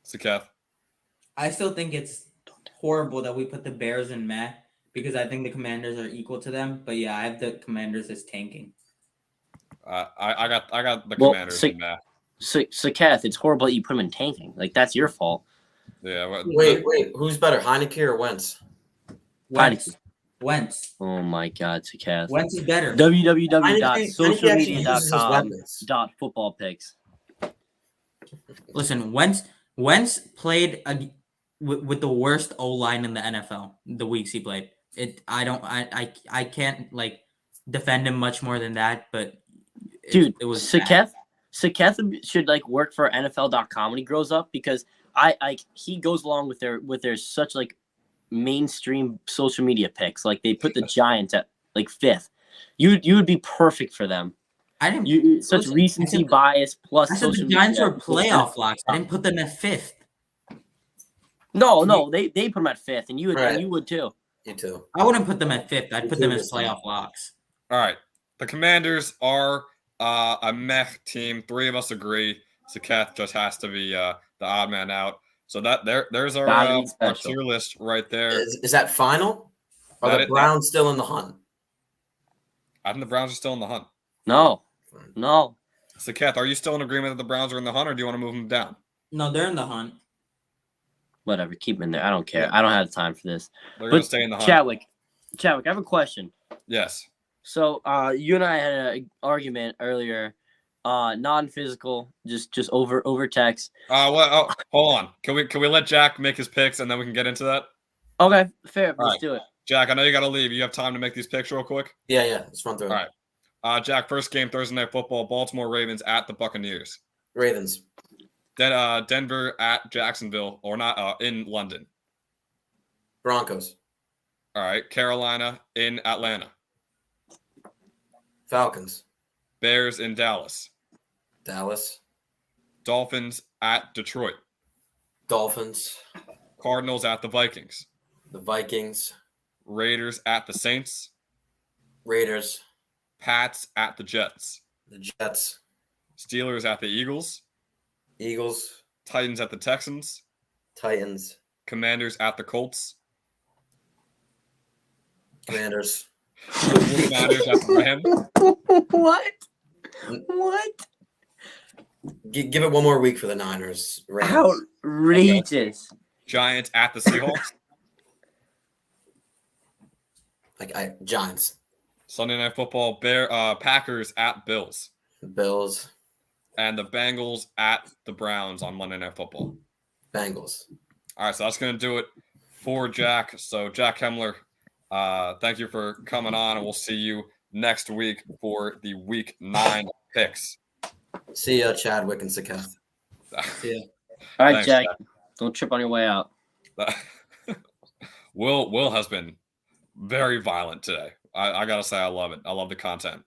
Saketh. I still think it's horrible that we put the Bears in meh because I think the Commanders are equal to them. But yeah, I have the Commanders as tanking. I got the Well, Commanders in that. So Kath, it's horrible that you put him in tanking. Like, that's your fault. Yeah. Wait, who's better, Heineke or Wentz? Wentz. Oh my God, Kath. Wentz is better. www.socialmedia.com.footballpicks. Listen, Wentz played with the worst O line in the NFL the weeks he played. I can't like defend him much more than that, but Dude, it was Saketh should like work for NFL.com when he grows up, because he goes along with their such like mainstream social media picks. Like, they put the Giants at like 5th. You would be perfect for them. I didn't such recency bias plus I said social the Giants media. were playoff locks. I didn't put them at 5th. No, they put them at 5th, and you would Right. and you would too. You too. I wouldn't put them at 5th. I'd Me put too them as this time. playoff locks. All right. The Commanders are a meh team. 3 of us agree. Saketh just has to be the odd man out. So there's our tier list right there. Is that final? Are the Browns still in the hunt? I think the Browns are still in the hunt. No. Saketh, are you still in agreement that the Browns are in the hunt, or do you want to move them down? No, they're in the hunt. Whatever, keep them in there. I don't care. I don't have time for this. They're going to stay in the hunt. Chadwick, I have a question. Yes. So, you and I had an argument earlier, non-physical, just over text. Hold on. Can we let Jack make his picks and then we can get into that? Okay, fair. All Let's right. do it. Jack, I know you got to leave. You have time to make these picks real quick? Yeah. Let's run through it. All right. Jack, first game, Thursday Night Football, Baltimore Ravens at the Buccaneers. Ravens. Then Denver at Jacksonville, or not, in London. Broncos. All right. Carolina in Atlanta. Falcons. Bears in Dallas. Dallas. Dolphins at Detroit. Dolphins. Cardinals at the Vikings. The Vikings. Raiders at the Saints. Raiders. Pats at the Jets. The Jets. Steelers at the Eagles. Eagles. Titans at the Texans. Titans. Commanders at the Colts. Commanders. 49ers at the Rams. What? Give it one more week for the Niners. Rams. Outrageous. Giants at the Seahawks. Giants. Sunday Night Football, Packers at Bills. Bills. And the Bengals at the Browns on Monday Night Football. Bengals. All right, so that's going to do it for Jack. So, Jack Hemler, thank you for coming on, and we'll see you next week for the Week 9 picks. See ya, Chadwick and Saketh. See ya. All right, Thanks, Jack. Don't trip on your way out. Will has been very violent today. I gotta say, I love it. I love the content.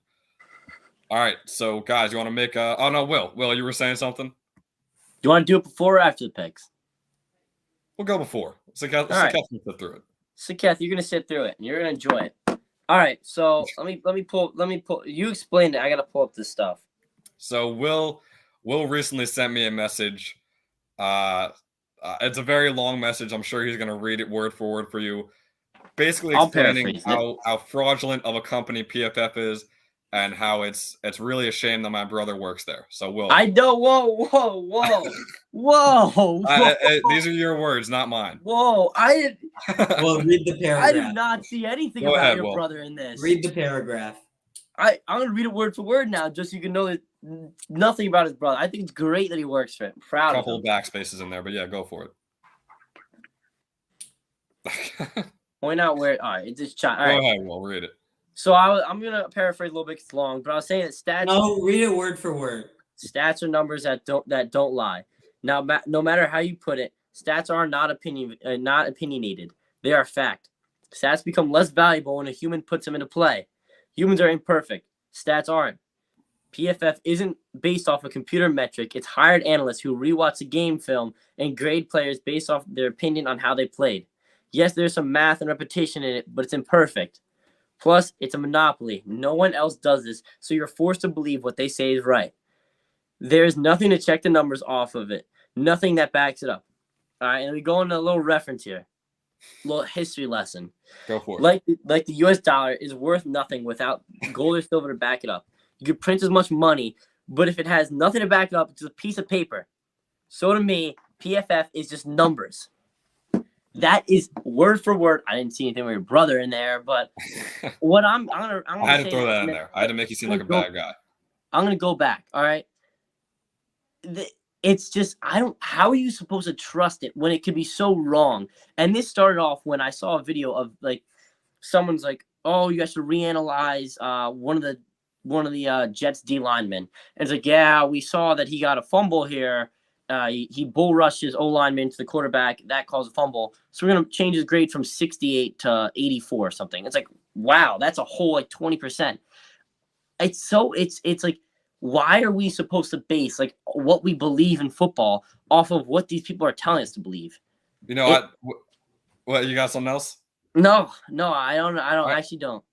All right, so guys, you want to make a? Oh no, Will, you were saying something. Do you want to do it before or after the picks? We'll go before. So Kath All right. can sit through it. So, Kath, you're gonna sit through it and you're gonna enjoy it. All right. So let me pull. You explained it. I gotta pull up this stuff. So Will recently sent me a message. It's a very long message. I'm sure he's gonna read it word for word for you. Basically explaining how fraudulent of a company PFF is and how it's really a shame that my brother works there. So Will, I know. Whoa. These are your words, not mine. Whoa. Well, read the paragraph. I did not see anything Go about ahead, your Will. brother in this. Read the paragraph. I'm gonna read it word for word now, just so you can know that nothing about his brother. I think it's great that he works for it. I'm proud A couple of of him. backspaces in there, but yeah, go for it. Point out where. All right, it's just all Go right. ahead, Will, read it. So I'm gonna paraphrase a little bit. It's long, but I was saying that stats. No, read it word for word. Stats are numbers that don't lie. Now, no matter how you put it, stats are not opinionated. They are fact. Stats become less valuable when a human puts them into play. Humans are imperfect. Stats aren't. PFF isn't based off a computer metric. It's hired analysts who rewatch the game film and grade players based off their opinion on how they played. Yes, there's some math and repetition in it, but it's imperfect. Plus, it's a monopoly. No one else does this, so you're forced to believe what they say is right. There's nothing to check the numbers off of it. Nothing that backs it up. All right, and we go into a little reference here. little history lesson. Go for it. Like the U.S. dollar is worth nothing without gold or silver to back it up. You could print as much money, but if it has nothing to back it up, it's a piece of paper. So to me, PFF is just numbers. That is word for word. I didn't see anything with your brother in there, but what I'm gonna I had to throw that in there. I had to make you seem like a bad guy. I'm gonna go back. All right. It's just how are you supposed to trust it when it could be so wrong? And this started off when I saw a video of like someone's like, oh, you guys should reanalyze one of the Jets D linemen. And it's like, yeah, we saw that he got a fumble here. He bull rushed his O lineman to the quarterback. That caused a fumble. So we're gonna change his grade from 68 to 84 or something. It's like, wow, that's a whole like 20%. It's like, why are we supposed to base like what we believe in football off of what these people are telling us to believe? You know, what you got something else? No, I don't. I actually don't.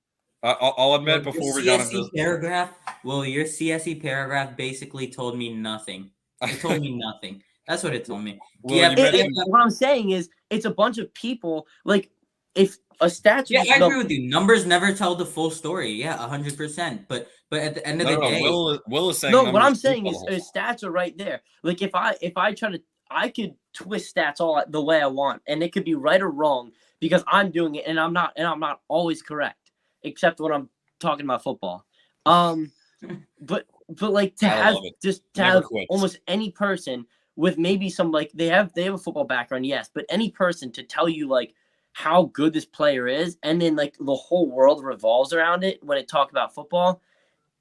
I'll admit before we got into this paragraph. Well, your CSE paragraph basically told me nothing. It told me nothing. That's what it told me. Well, yeah, what I'm saying is, it's a bunch of people. Like, if a statue. Yeah, I agree with you. Numbers never tell the full story. Yeah, 100%. But at the end of the day, Will is saying no. What I'm saying is, stats are right there. Like, if I try to, I could twist stats all the way I want, and it could be right or wrong because I'm doing it, and I'm not always correct, except when I'm talking about football. But like to have almost any person with maybe some like they have a football background, yes, but any person to tell you like how good this player is, and then like the whole world revolves around it when it talk about football,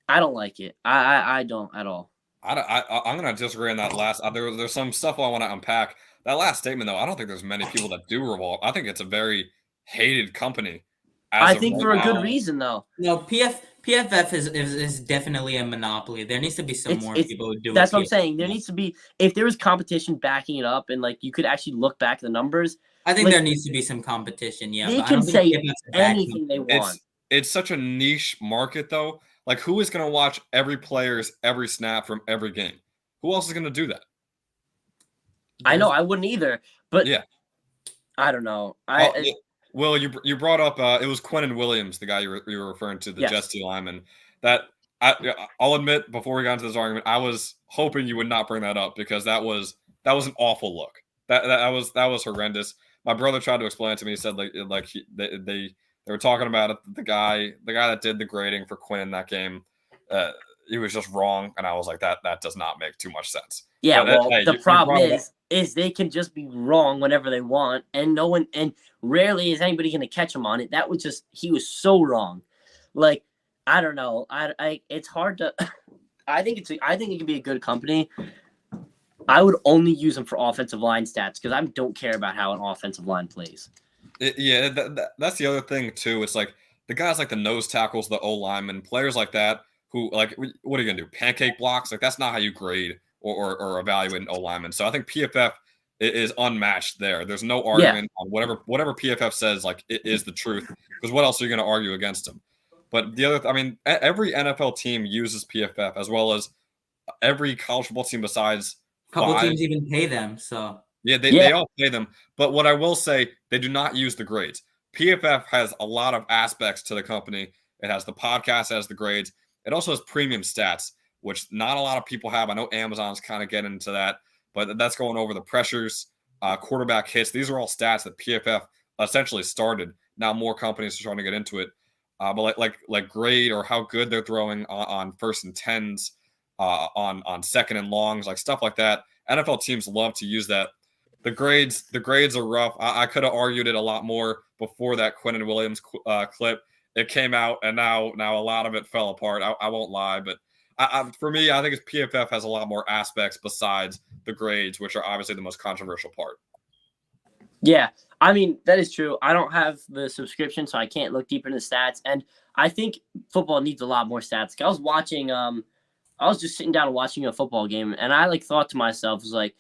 I don't like it. I don't at all. I'm gonna disagree on that last. There's some stuff I want to unpack. That last statement though, I don't think there's many people that do revolve. I think it's a very hated company. I think for a good reason though. No, PFF is definitely a monopoly. There needs to be some more people who do it. That's what I'm saying. There needs to be, if there was competition backing it up and like you could actually look back at the numbers. I think there needs to be some competition. Yeah, they can say anything they want. It's such a niche market though. Like, who is going to watch every player's every snap from every game? Who else is going to do that? I know I wouldn't either, but yeah, I don't know. Will, you brought up it was Quinnen Williams, the guy you were referring to, the Jets D lineman. That I'll admit before we got into this argument, I was hoping you would not bring that up because that was an awful look. That was horrendous. My brother tried to explain it to me. He said they were talking about it. The guy that did the grading for Quinn in that game, he was just wrong, and I was like, that does not make too much sense. Yeah, but, the problem is they can just be wrong whenever they want, and no one, and rarely is anybody going to catch him on it. That was just, he was so wrong. Like, I don't know. It's hard to. I think it can be a good company. I would only use them for offensive line stats because I don't care about how an offensive line plays. That's the other thing too. It's like the guys like the nose tackles, the O linemen, players like that who like, what are you gonna do? Pancake blocks? Like, that's not how you grade or evaluate an O lineman. So I think PFF is unmatched there. There's no argument on whatever PFF says. Like, it is the truth, because what else are you going to argue against them? But the other, I mean, every NFL team uses PFF as well as every college football team besides. A couple teams even pay them. So they all pay them. But what I will say, they do not use the grades. PFF has a lot of aspects to the company. It has the podcast, it has the grades. It also has premium stats, which not a lot of people have. I know Amazon's kind of getting into that, but that's going over the pressures, quarterback hits. These are all stats that PFF essentially started. Now more companies are trying to get into it. But like grade or how good they're throwing on 1st and 10s, on 2nd and longs, like stuff like that. NFL teams love to use that. The grades are rough. I could have argued it a lot more before that Quinnen Williams clip. It came out, and now a lot of it fell apart. I won't lie, but for me, I think it's PFF has a lot more aspects besides the grades, which are obviously the most controversial part. Yeah, I mean, that is true. I don't have the subscription, so I can't look deeper into the stats. And I think football needs a lot more stats. I was watching, I was just sitting down and watching a football game, and I thought to myself, was like,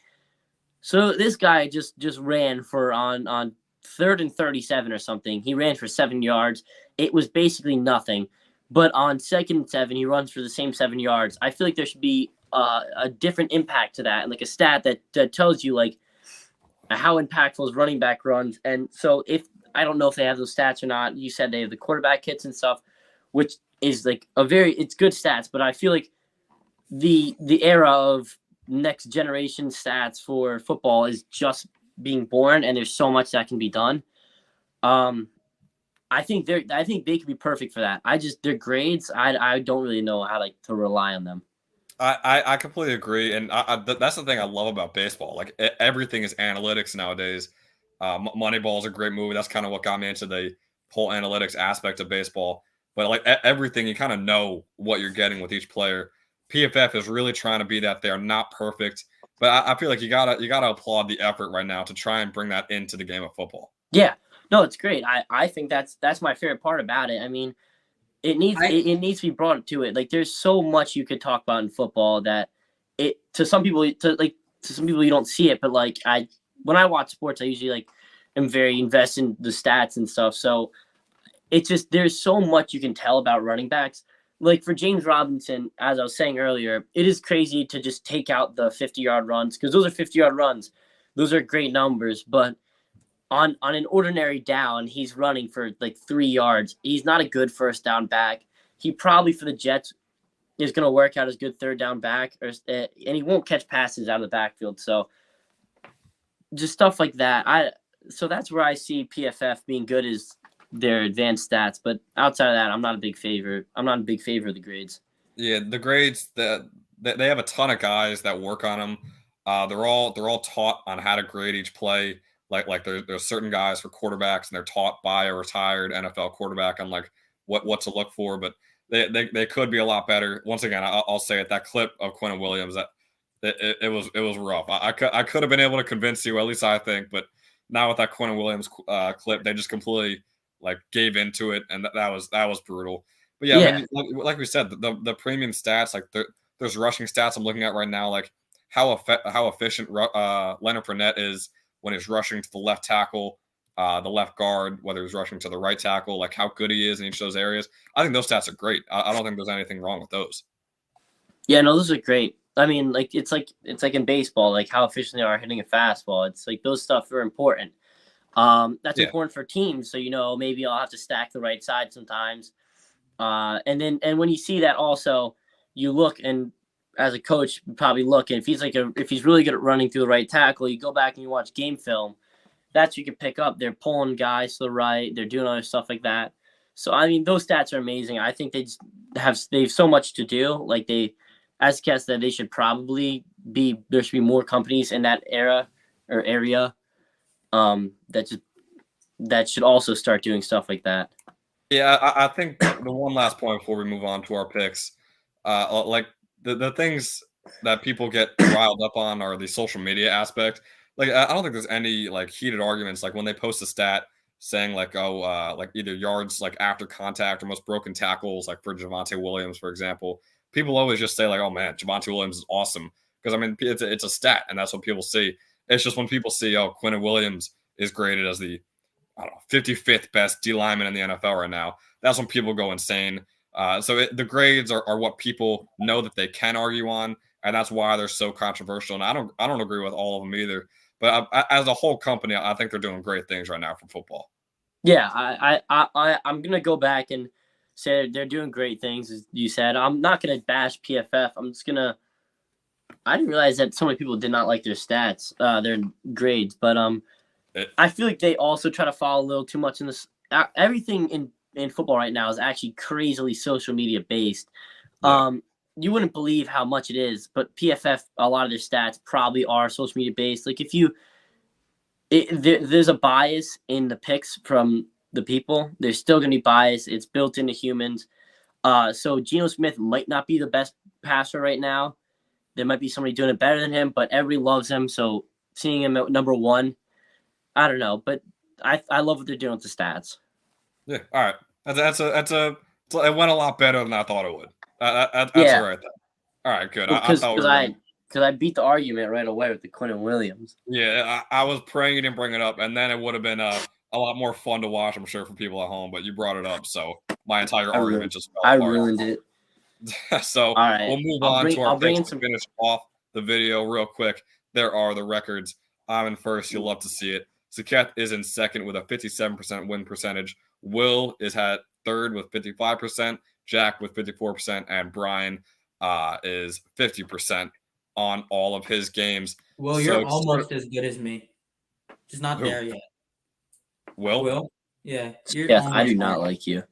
so this guy just ran for on 3rd and 37 or something. He ran for 7 yards. It was basically nothing. But on 2nd and 7, he runs for the same 7 yards. I feel like there should be a different impact to that, and like a stat that tells you like how impactful his running back runs. And so I don't know if they have those stats or not. You said they have the quarterback hits and stuff, which is like it's good stats, but I feel like the era of next generation stats for football is just being born, and there's so much that can be done. I think they could be perfect for that. Their grades, I don't really know how to rely on them. I completely agree, and that's the thing I love about baseball. Like everything is analytics nowadays. Moneyball is a great movie. That's kind of what got me into the whole analytics aspect of baseball. But like everything, you kind of know what you're getting with each player. PFF is really trying to be that. They're not perfect, but I feel like you gotta applaud the effort right now to try and bring that into the game of football. Yeah, no, it's great. I think that's my favorite part about it. I mean, it needs to be brought to it. Like, there's so much you could talk about in football that to some people you don't see it, but like when I watch sports, I usually am very invested in the stats and stuff. So it's just there's so much you can tell about running backs. Like for James Robinson, as I was saying earlier, it is crazy to just take out the 50-yard runs because those are 50-yard runs. Those are great numbers, but on an ordinary down, he's running for like 3 yards. He's not a good first down back. He probably for the Jets is going to work out as good third down back, and he won't catch passes out of the backfield. So just stuff like that. So that's where I see PFF being good is their advanced stats. But outside of that, I'm not a big favor of the grades. Yeah, the grades that they have a ton of guys that work on them. They're all taught on how to grade each play. Like there's certain guys for quarterbacks, and they're taught by a retired NFL quarterback on like what to look for. But they could be a lot better. Once again, I'll say it. That clip of Quinnen Williams, that it was rough. I could have been able to convince you, at least I think, but now with that Quinnen Williams clip, they just completely gave into it, and that was brutal. But yeah. I mean, like we said, the premium stats, like there's rushing stats I'm looking at right now, like how efficient Leonard Fournette is when he's rushing to the left tackle, the left guard, whether he's rushing to the right tackle, like how good he is in each of those areas. I think those stats are great. I don't think there's anything wrong with those. Yeah, no, those are great. I mean, it's like in baseball, like how efficient they are hitting a fastball. It's like those stuff are important. That's important for teams. So, maybe I'll have to stack the right side sometimes. And when you see that also, you look, and as a coach, you probably look, and if he's really good at running through the right tackle, you go back and you watch game film. That's what you can pick up. They're pulling guys to the right. They're doing other stuff like that. So, I mean, those stats are amazing. I think they have so much to do. Like as Kat said, there should be more companies in that area that should also start doing stuff like that. Yeah, I think the one last point before we move on to our picks, like the things that people get riled up on are the social media aspect. Like I don't think there's any heated arguments. Like when they post a stat saying either yards after contact or most broken tackles, like for Javonte Williams, for example, people always just say oh man, Javonte Williams is awesome, because I mean it's a stat and that's what people see. It's just when people see Quinnen Williams is graded as the 55th best D lineman in the NFL right now, that's when people go insane. So the grades are what people know that they can argue on, and that's why they're so controversial. And I don't agree with all of them either. But as a whole company, I think they're doing great things right now for football. Yeah, I'm gonna go back and say they're doing great things, as you said. I'm not gonna bash PFF. I didn't realize that so many people did not like their stats, their grades, but I feel like they also try to follow a little too much in this. Everything in football right now is actually crazily social media based. Yeah. You wouldn't believe how much it is, but PFF, a lot of their stats probably are social media based. Like there's a bias in the picks from the people. There's still going to be bias. It's built into humans. So Geno Smith might not be the best passer right now. There might be somebody doing it better than him, but everybody loves him. So seeing him at number one, I don't know, but I love what they're doing with the stats. Yeah, all right. It went a lot better than I thought it would. That's all right. All right, good. Because I beat the argument right away with the Quinnen Williams. Yeah, I was praying you didn't bring it up, and then it would have been a lot more fun to watch, I'm sure, for people at home. But you brought it up, so my entire argument just fell apart. I ruined it. So all right. We'll move on to our picks to finish off the video real quick. There are the records. I'm in first. You'll love to see it. Saketh is in second with a 57% win percentage. Will is at third with 55%. Jack with 54%. And Brian is 50% on all of his games. Well, So you're to almost as good as me. Just not Who? there yet. Will? Yeah. You're Yes, I do almost not there. like you.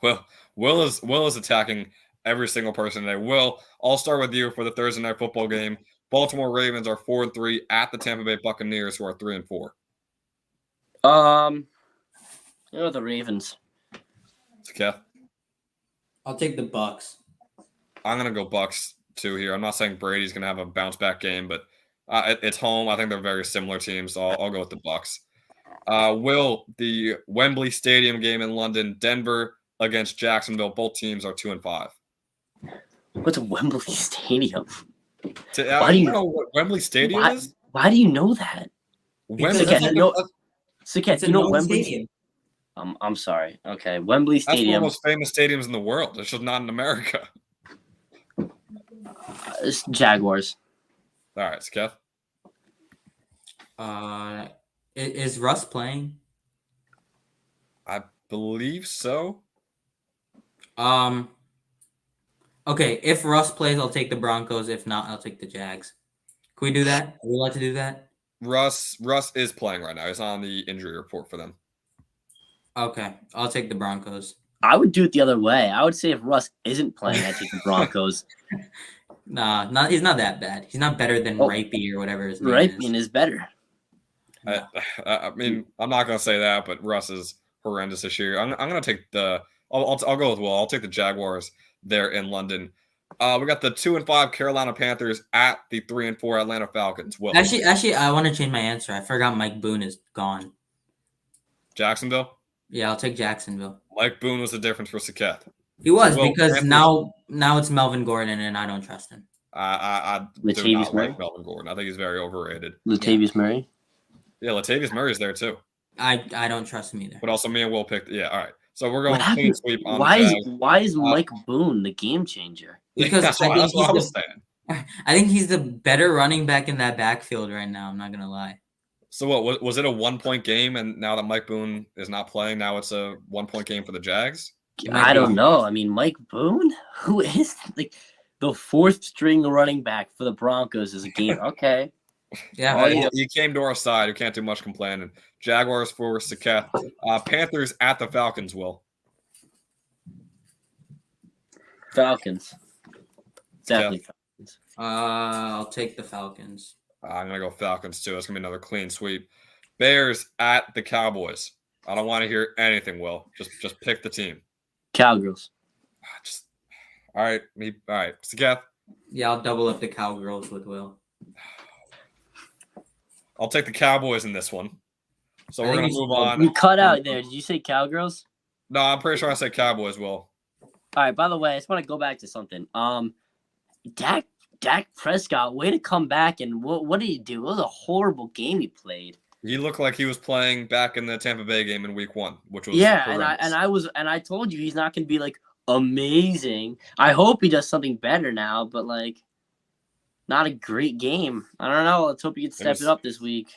Well, Will is attacking every single person today. Will, I'll start with you for the Thursday night football game. Baltimore Ravens are 4-3 at the Tampa Bay Buccaneers, who are 3-4. The Ravens. Saketh? I'll take the Bucks. I'm gonna go Bucks too here. I'm not saying Brady's gonna have a bounce back game, but it's home. I think they're very similar teams, so I'll go with the Bucks. Will, the Wembley Stadium game in London, Denver against Jacksonville. Both teams are 2-5. What's a Wembley Stadium? I don't know what Wembley Stadium is. Why do you know that? Wembley. Because That's, Saketh, a you know known Wembley. stadium. I'm sorry. Okay, Wembley that's one of the Stadium. most famous stadiums in the world. It's just not in America. It's Jaguars. All right, Saketh. Is Russ playing? I believe so. Okay, if Russ plays, I'll take the Broncos. If not, I'll take the Jags. Can we do that? Are we allowed to do that? Russ is playing right now. He's on the injury report for them. Okay, I'll take the Broncos. I would do it the other way. I would say if Russ isn't playing, I'd take the Broncos. Nah, he's not that bad. He's not better than Oh. Ripey or whatever his name Ripien is. is better. I mean, I'm not gonna say that, but Russ is horrendous this year. I'm gonna take the. I'll go with Will. I'll take the Jaguars there in London. We got the 2-5 Carolina Panthers at the 3-4 Atlanta Falcons. Will, Actually, I want to change my answer. I forgot Mike Boone is gone. Jacksonville. Yeah, I'll take Jacksonville. Mike Boone was the difference for Saketh. He was Well, because Panthers- now it's Melvin Gordon and I don't trust him. I do Latavius not Murray? like Melvin Gordon. I think he's very overrated. Latavius Murray. Yeah, Latavius Murray's there too. I don't trust him either. But also me and Will picked. Yeah, all right. So we're going What clean happened? sweep on Why the is Jags. why is Mike Boone the game changer? Because that's I what, think that's what I he's was the- saying. I think he's the better running back in that backfield right now. I'm not gonna lie. So what was it a 1-point game? And now that Mike Boone is not playing, now it's a 1-point game for the Jags. It might I be. don't know. I mean, Mike Boone, who is like the fourth string running back for the Broncos, is a game. Okay, Yeah, Oh, yeah. You came to our side. You can't do much complaining. Jaguars for Saketh. Panthers at the Falcons. Will. Falcons. Definitely Falcons. I'll take the Falcons. I'm gonna go Falcons too. It's gonna be another clean sweep. Bears at the Cowboys. I don't want to hear anything. Will just pick the team. Cowgirls. Just all right. All right. Saketh. Yeah, I'll double up the Cowgirls with Will. I'll take the Cowboys in this one. So I we're think gonna you move should- on. You cut out there. Did you say Cowgirls? No, I'm pretty sure I said Cowboys. Will. All right. By the way, I just want to go back to something. Dak Prescott, way to come back, and what did he do? It was a horrible game he played. He looked like he was playing back in the Tampa Bay game in Week 1, which was Yeah, horrendous. and I told you he's not going to be like amazing. I hope he does something better now, but like, not a great game. I don't know. Let's hope he can step was- it up this week.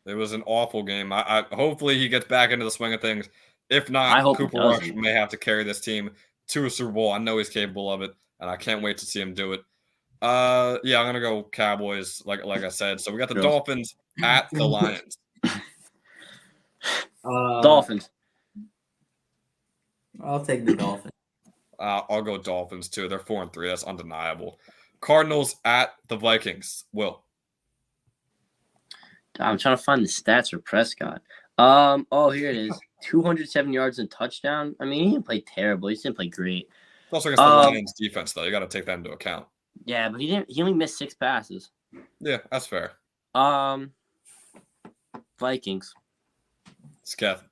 It was an awful game. I hopefully he gets back into the swing of things. If I not, hope he Cooper Rush doesn't. may have to carry this team to a Super Bowl. I know he's capable of it, and I can't wait to see him do it. Yeah, I'm gonna go Cowboys, like I said. So we got the Girls. Dolphins at the Lions. Dolphins. I'll take the Dolphins. I'll go Dolphins too. They're 4-3. That's undeniable. Cardinals at the Vikings. Will. I'm trying to find the stats for Prescott. Oh, here it is. 207 yards and touchdown. I mean, he didn't play terrible. He just didn't play great. It's also against the Lions defense, though. You got to take that into account. Yeah, but he only missed 6 passes. Yeah, that's fair. Vikings. Sketh.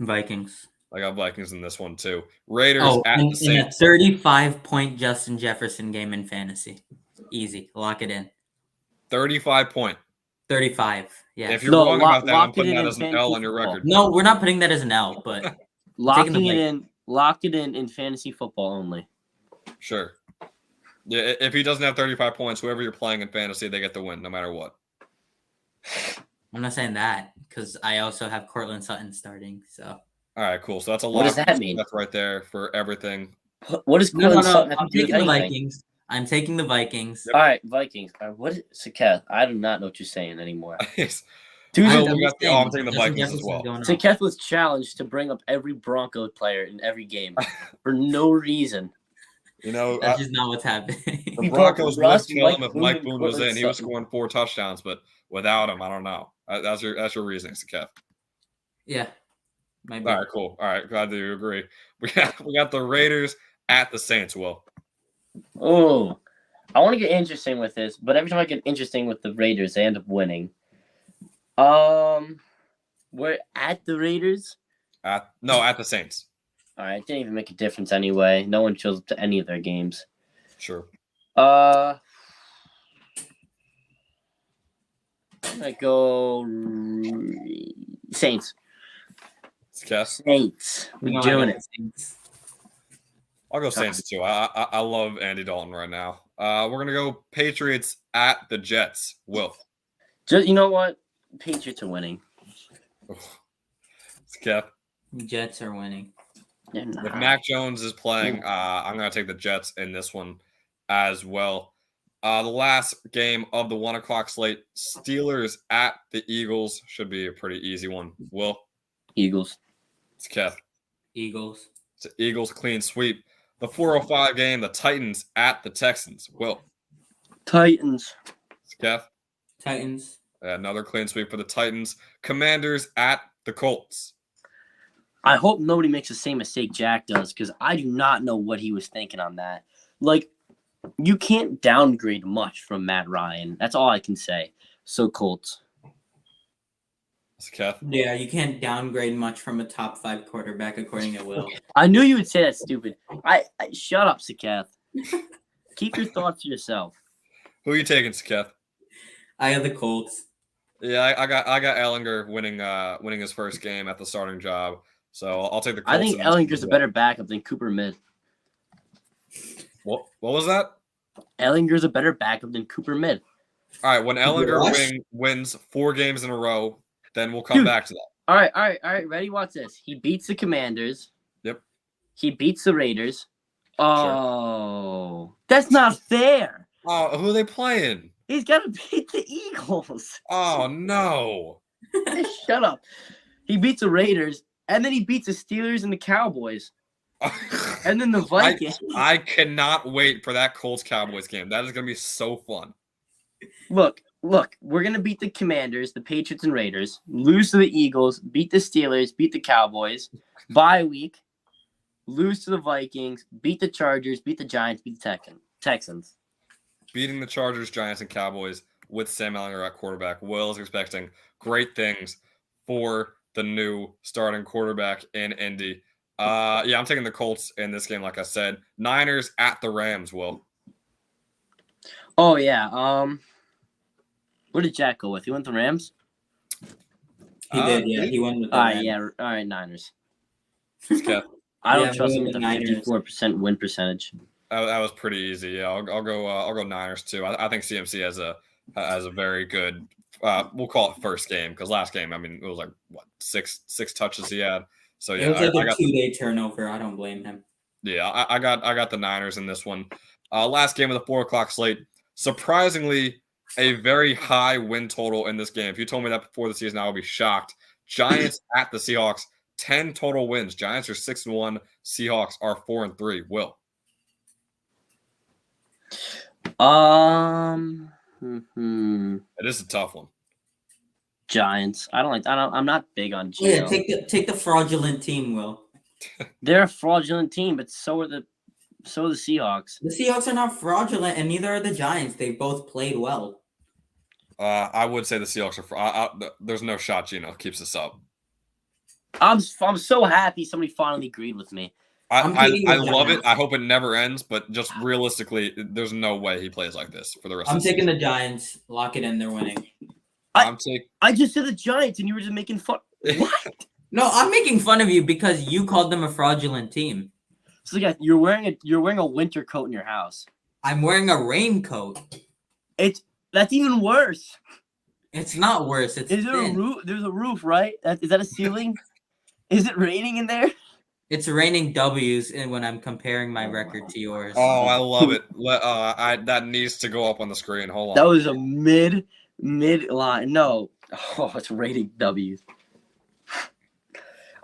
Vikings. I got Vikings in this one too. Raiders Oh, at in the a Saints. 35-point Justin Jefferson game in fantasy. Easy. Lock it in. 35-point. 35. Yeah. If you're No, wrong lock- about that, I'm lock it putting in that in as an fantasy L on your football. record. No, we're not putting that as an L, but Locked the it in. Locked it in fantasy football only. Sure. Yeah, if he doesn't have 35 points, whoever you're playing in fantasy, they get the win no matter what. I'm not saying that because I also have Cortland Sutton starting. So All right, cool. So that's a What does lock. that mean? That's right there for everything. What does no. Cortland Sutton have I'm to do with taking the anything? Vikings. I'm taking the Vikings. All right, Vikings. All right, what is Saketh? I do not know what you're saying anymore. Well, Tuesday, we got the, I'm taking the Justin Vikings as Jefferson's well. going off. Saketh was challenged to bring up every Broncos player in every game for no reason. You know, That's just not what's happening. the We Broncos brought Russ, would kill him Mike if Mike Boone, Boone was Cortland in. He was Sutton. scoring 4 touchdowns, but without him, I don't know. That's your reasoning, Kev. Yeah. Might be. All right, cool. All right, glad that you agree. We got the Raiders at the Saints. Will. Oh, I want to get interesting with this, but every time I get interesting with the Raiders, they end up winning. We're at the Raiders. At the Saints. All right, it didn't even make a difference anyway. No one shows up to any of their games. Sure. I'm gonna go Saints. Kev. Saints. We're No, I doing got it. Saints. I'll go Saints too. I love Andy Dalton right now. We're gonna go Patriots at the Jets. Will. Just, you know what? Patriots are winning. It's Kev. Jets are winning. They're If not. Mac Jones is playing, I'm gonna take the Jets in this one as well. The last game of the 1:00 slate: Steelers at the Eagles should be a pretty easy one. Will. Eagles. It's Kev. Eagles. It's the Eagles clean sweep. The 4:05 game: the Titans at the Texans. Will. Titans. It's Kev. Titans. Another clean sweep for the Titans. Commanders at the Colts. I hope nobody makes the same mistake Jack does, because I do not know what he was thinking on that. Like, you can't downgrade much from Matt Ryan. That's all I can say. So Colts. It's Kev. Yeah, you can't downgrade much from a top 5 quarterback, according to Will. I knew you would say that, stupid. I shut up, Saketh. Keep your thoughts to yourself. Who are you taking, Kev? I have the Colts. Yeah, I got Ellinger winning his first game at the starting job. So I'll take the Colts. I think Ellinger's a better backup than Cooper Mid. What was that? Ellinger's a better backup than Cooper Mid. All right, when Ellinger Rush? wins 4 games in a row, then we'll come back to that. All right. Ready? Watch this. He beats the Commanders. Yep. He beats the Raiders. Oh, that's not fair. Oh, who are they playing? He's got to beat the Eagles. Oh no! Shut up. He beats the Raiders, and then he beats the Steelers and the Cowboys, and then the Vikings. I cannot wait for that Colts Cowboys game. That is gonna be so fun. Look, we're going to beat the Commanders, the Patriots, and Raiders, lose to the Eagles, beat the Steelers, beat the Cowboys, bye week, lose to the Vikings, beat the Chargers, beat the Giants, beat the Texans. Beating the Chargers, Giants, and Cowboys with Sam Ellinger at quarterback. Will is expecting great things for the new starting quarterback in Indy. Yeah, I'm taking the Colts in this game, like I said. Niners at the Rams, Will. Oh, yeah. What did Jack go with? He went the Rams? He did, yeah. He won with the All right, Rams. yeah. All right, Niners. Kev. I don't Yeah, trust him we with a went the Niners. 54% win percentage. That was pretty easy. Yeah, I'll go Niners too. I think CMC has a very good. We'll call it first game, because last game, I mean, it was like what six touches he had. So yeah, It was like I a got 2-day turnover. I don't blame him. I got the Niners in this one. Last game of the 4:00 slate. Surprisingly, a very high win total in this game. If you told me that before the season, I would be shocked. Giants at the Seahawks, 10 total wins. Giants are 6-1. Seahawks are 4-3. Will. It is a tough one. Giants. I'm not big on Oh, yeah, Gio. take the fraudulent team, Will. They're a fraudulent team, but so are the Seahawks. The Seahawks are not fraudulent, and neither are the Giants. They both played well. I would say the Seahawks are. There's no shot Gino keeps this up. I'm so happy somebody finally agreed with me. I taking the love it. Giants. I hope it never ends, but just realistically, there's no way he plays like this for the rest I'm of the taking season. the Giants. Lock it in. They're winning. I just said the Giants, and you were just making fun. What? No, I'm making fun of you because you called them a fraudulent team. So yeah, you're wearing a winter coat in your house. I'm wearing a raincoat. That's even worse. It's not worse. It's Is there a thin. roof? There's a roof, right? Is that a ceiling? Is it raining in there? It's raining W's when I'm comparing my record to yours. Oh, I love it. That needs to go up on the screen. Hold on. That was a mid line. No. Oh, it's raining W's.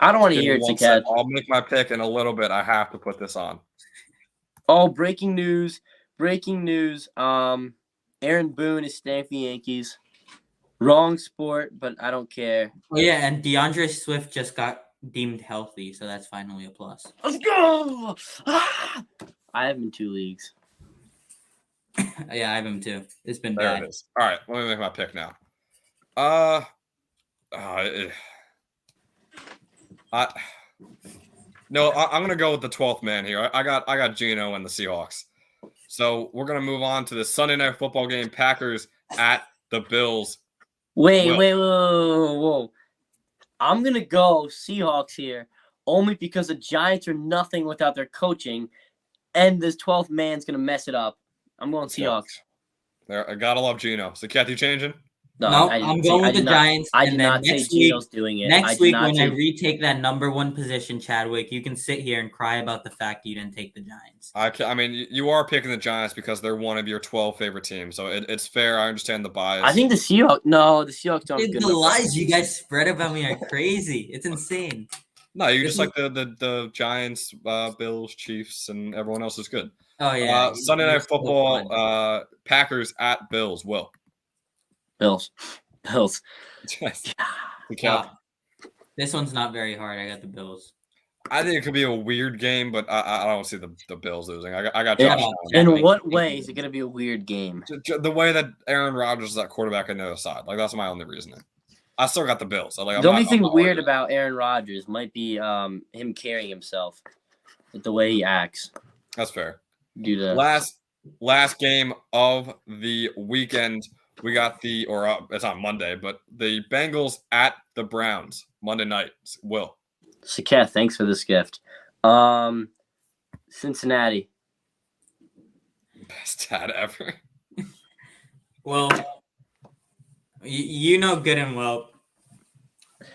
I don't want to Give me hear it, one Saket. sec. I'll make my pick in a little bit. I have to put this on. Oh, breaking news. Breaking news. Aaron Boone is staying for the Yankees. Wrong sport, but I don't care. Oh yeah, and DeAndre Swift just got deemed healthy, so that's finally a plus. Let's go! Ah! I have him in 2 leagues. Yeah, I have him too. It's been There bad. it is. All right, let me make my pick now. I'm gonna go with the 12th man here. I got Geno and the Seahawks. So we're gonna move on to the Sunday night football game. Packers at the Bills. Wait, Will. whoa. I'm going to go Seahawks here only because the Giants are nothing without their coaching, and this 12th man's going to mess it up. I'm going Let's go. Seahawks. There, I gotta love Geno. So, Kathy, changing? No, I didn't I'm say- going I with did the not- Giants. I and did then not say next week, Geno's doing it. next I did week not when say- I retake that number 1 position, Chadwick, you can sit here and cry about the fact you didn't take the Giants. I mean, you are picking the Giants because they're one of your 12 favorite teams. So it's fair. I understand the bias. I think the Seahawks. No, the Seahawks don't. have Dude, good the enough lies records. you guys spread about me are crazy. It's insane. No, you This just like the Giants, Bills, Chiefs, and everyone else is good. Oh yeah. Sunday You're night so football. fun. Packers at Bills. Will. Bills. Yes. Wow. This one's not very hard. I got the Bills. I think it could be a weird game, but I don't see the Bills losing. I got Yeah. Josh Allen. In what way is it going to be a weird game? The way that Aaron Rodgers is that quarterback on the other side. Like, that's my only reasoning. I still got the Bills. I'm The only not- thing I'm not weird arguing. about Aaron Rodgers might be him carrying himself, with the way he acts. That's fair. Due to Last game of the weekend, we got it's on Monday, but the Bengals at the Browns Monday night. Will. Saket, thanks for this gift. Cincinnati. Best dad ever. Well, you know good and well.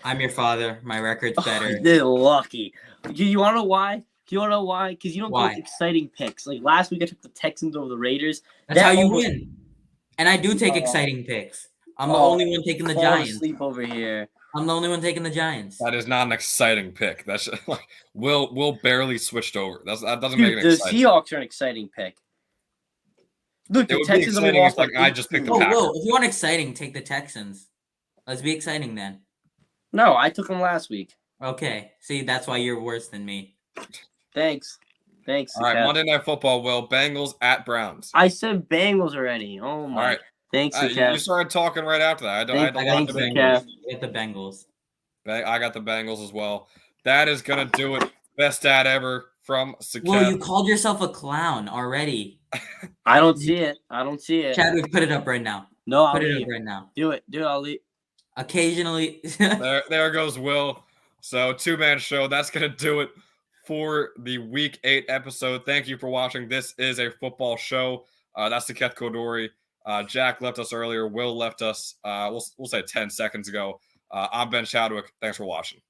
I'm your father. My record's better. They're lucky. You want to know why? Do you want to know why? Because you don't go Why? with exciting picks. Like last week, I took the Texans over the Raiders. That's That how you almost- win. And I do take Oh. exciting picks. I'm the Oh, only one taking the Fall Giants. asleep over here. I'm the only one taking the Giants. That is not an exciting pick. That's just, like Will barely switched over. That doesn't make Dude, it the exciting. Seahawks are an exciting pick. Look, It the would be Texans only exciting lost if, like, by I just picked the 18. Packers. Whoa, if you want exciting, take the Texans. Let's be exciting then. No, I took them last week. Okay. See, that's why you're worse than me. Thanks. All right, Saket. Monday Night Football. Will Bengals at Browns. I said Bengals already. Oh my. All right, Thanks, you Saket. started talking right after that. I don't. Thank- I I don't got like the the Thanks, Bengals. Bengals. Get the Bengals. I got the Bengals as well. That is gonna do it. Best dad ever from Saket. Well, you called yourself a clown already. I don't see it. I don't see it. Chadwick, put it up right now. No, I'll Put it leave. up right now. Do it. I'll leave. Occasionally. There goes Will. So 2-man show. That's gonna do it for the Week 8 episode. Thank you for watching. This is a football show. That's the Keth Kodori. Jack left us earlier. Will left us. We'll say 10 seconds ago. I'm Ben Chadwick. Thanks for watching.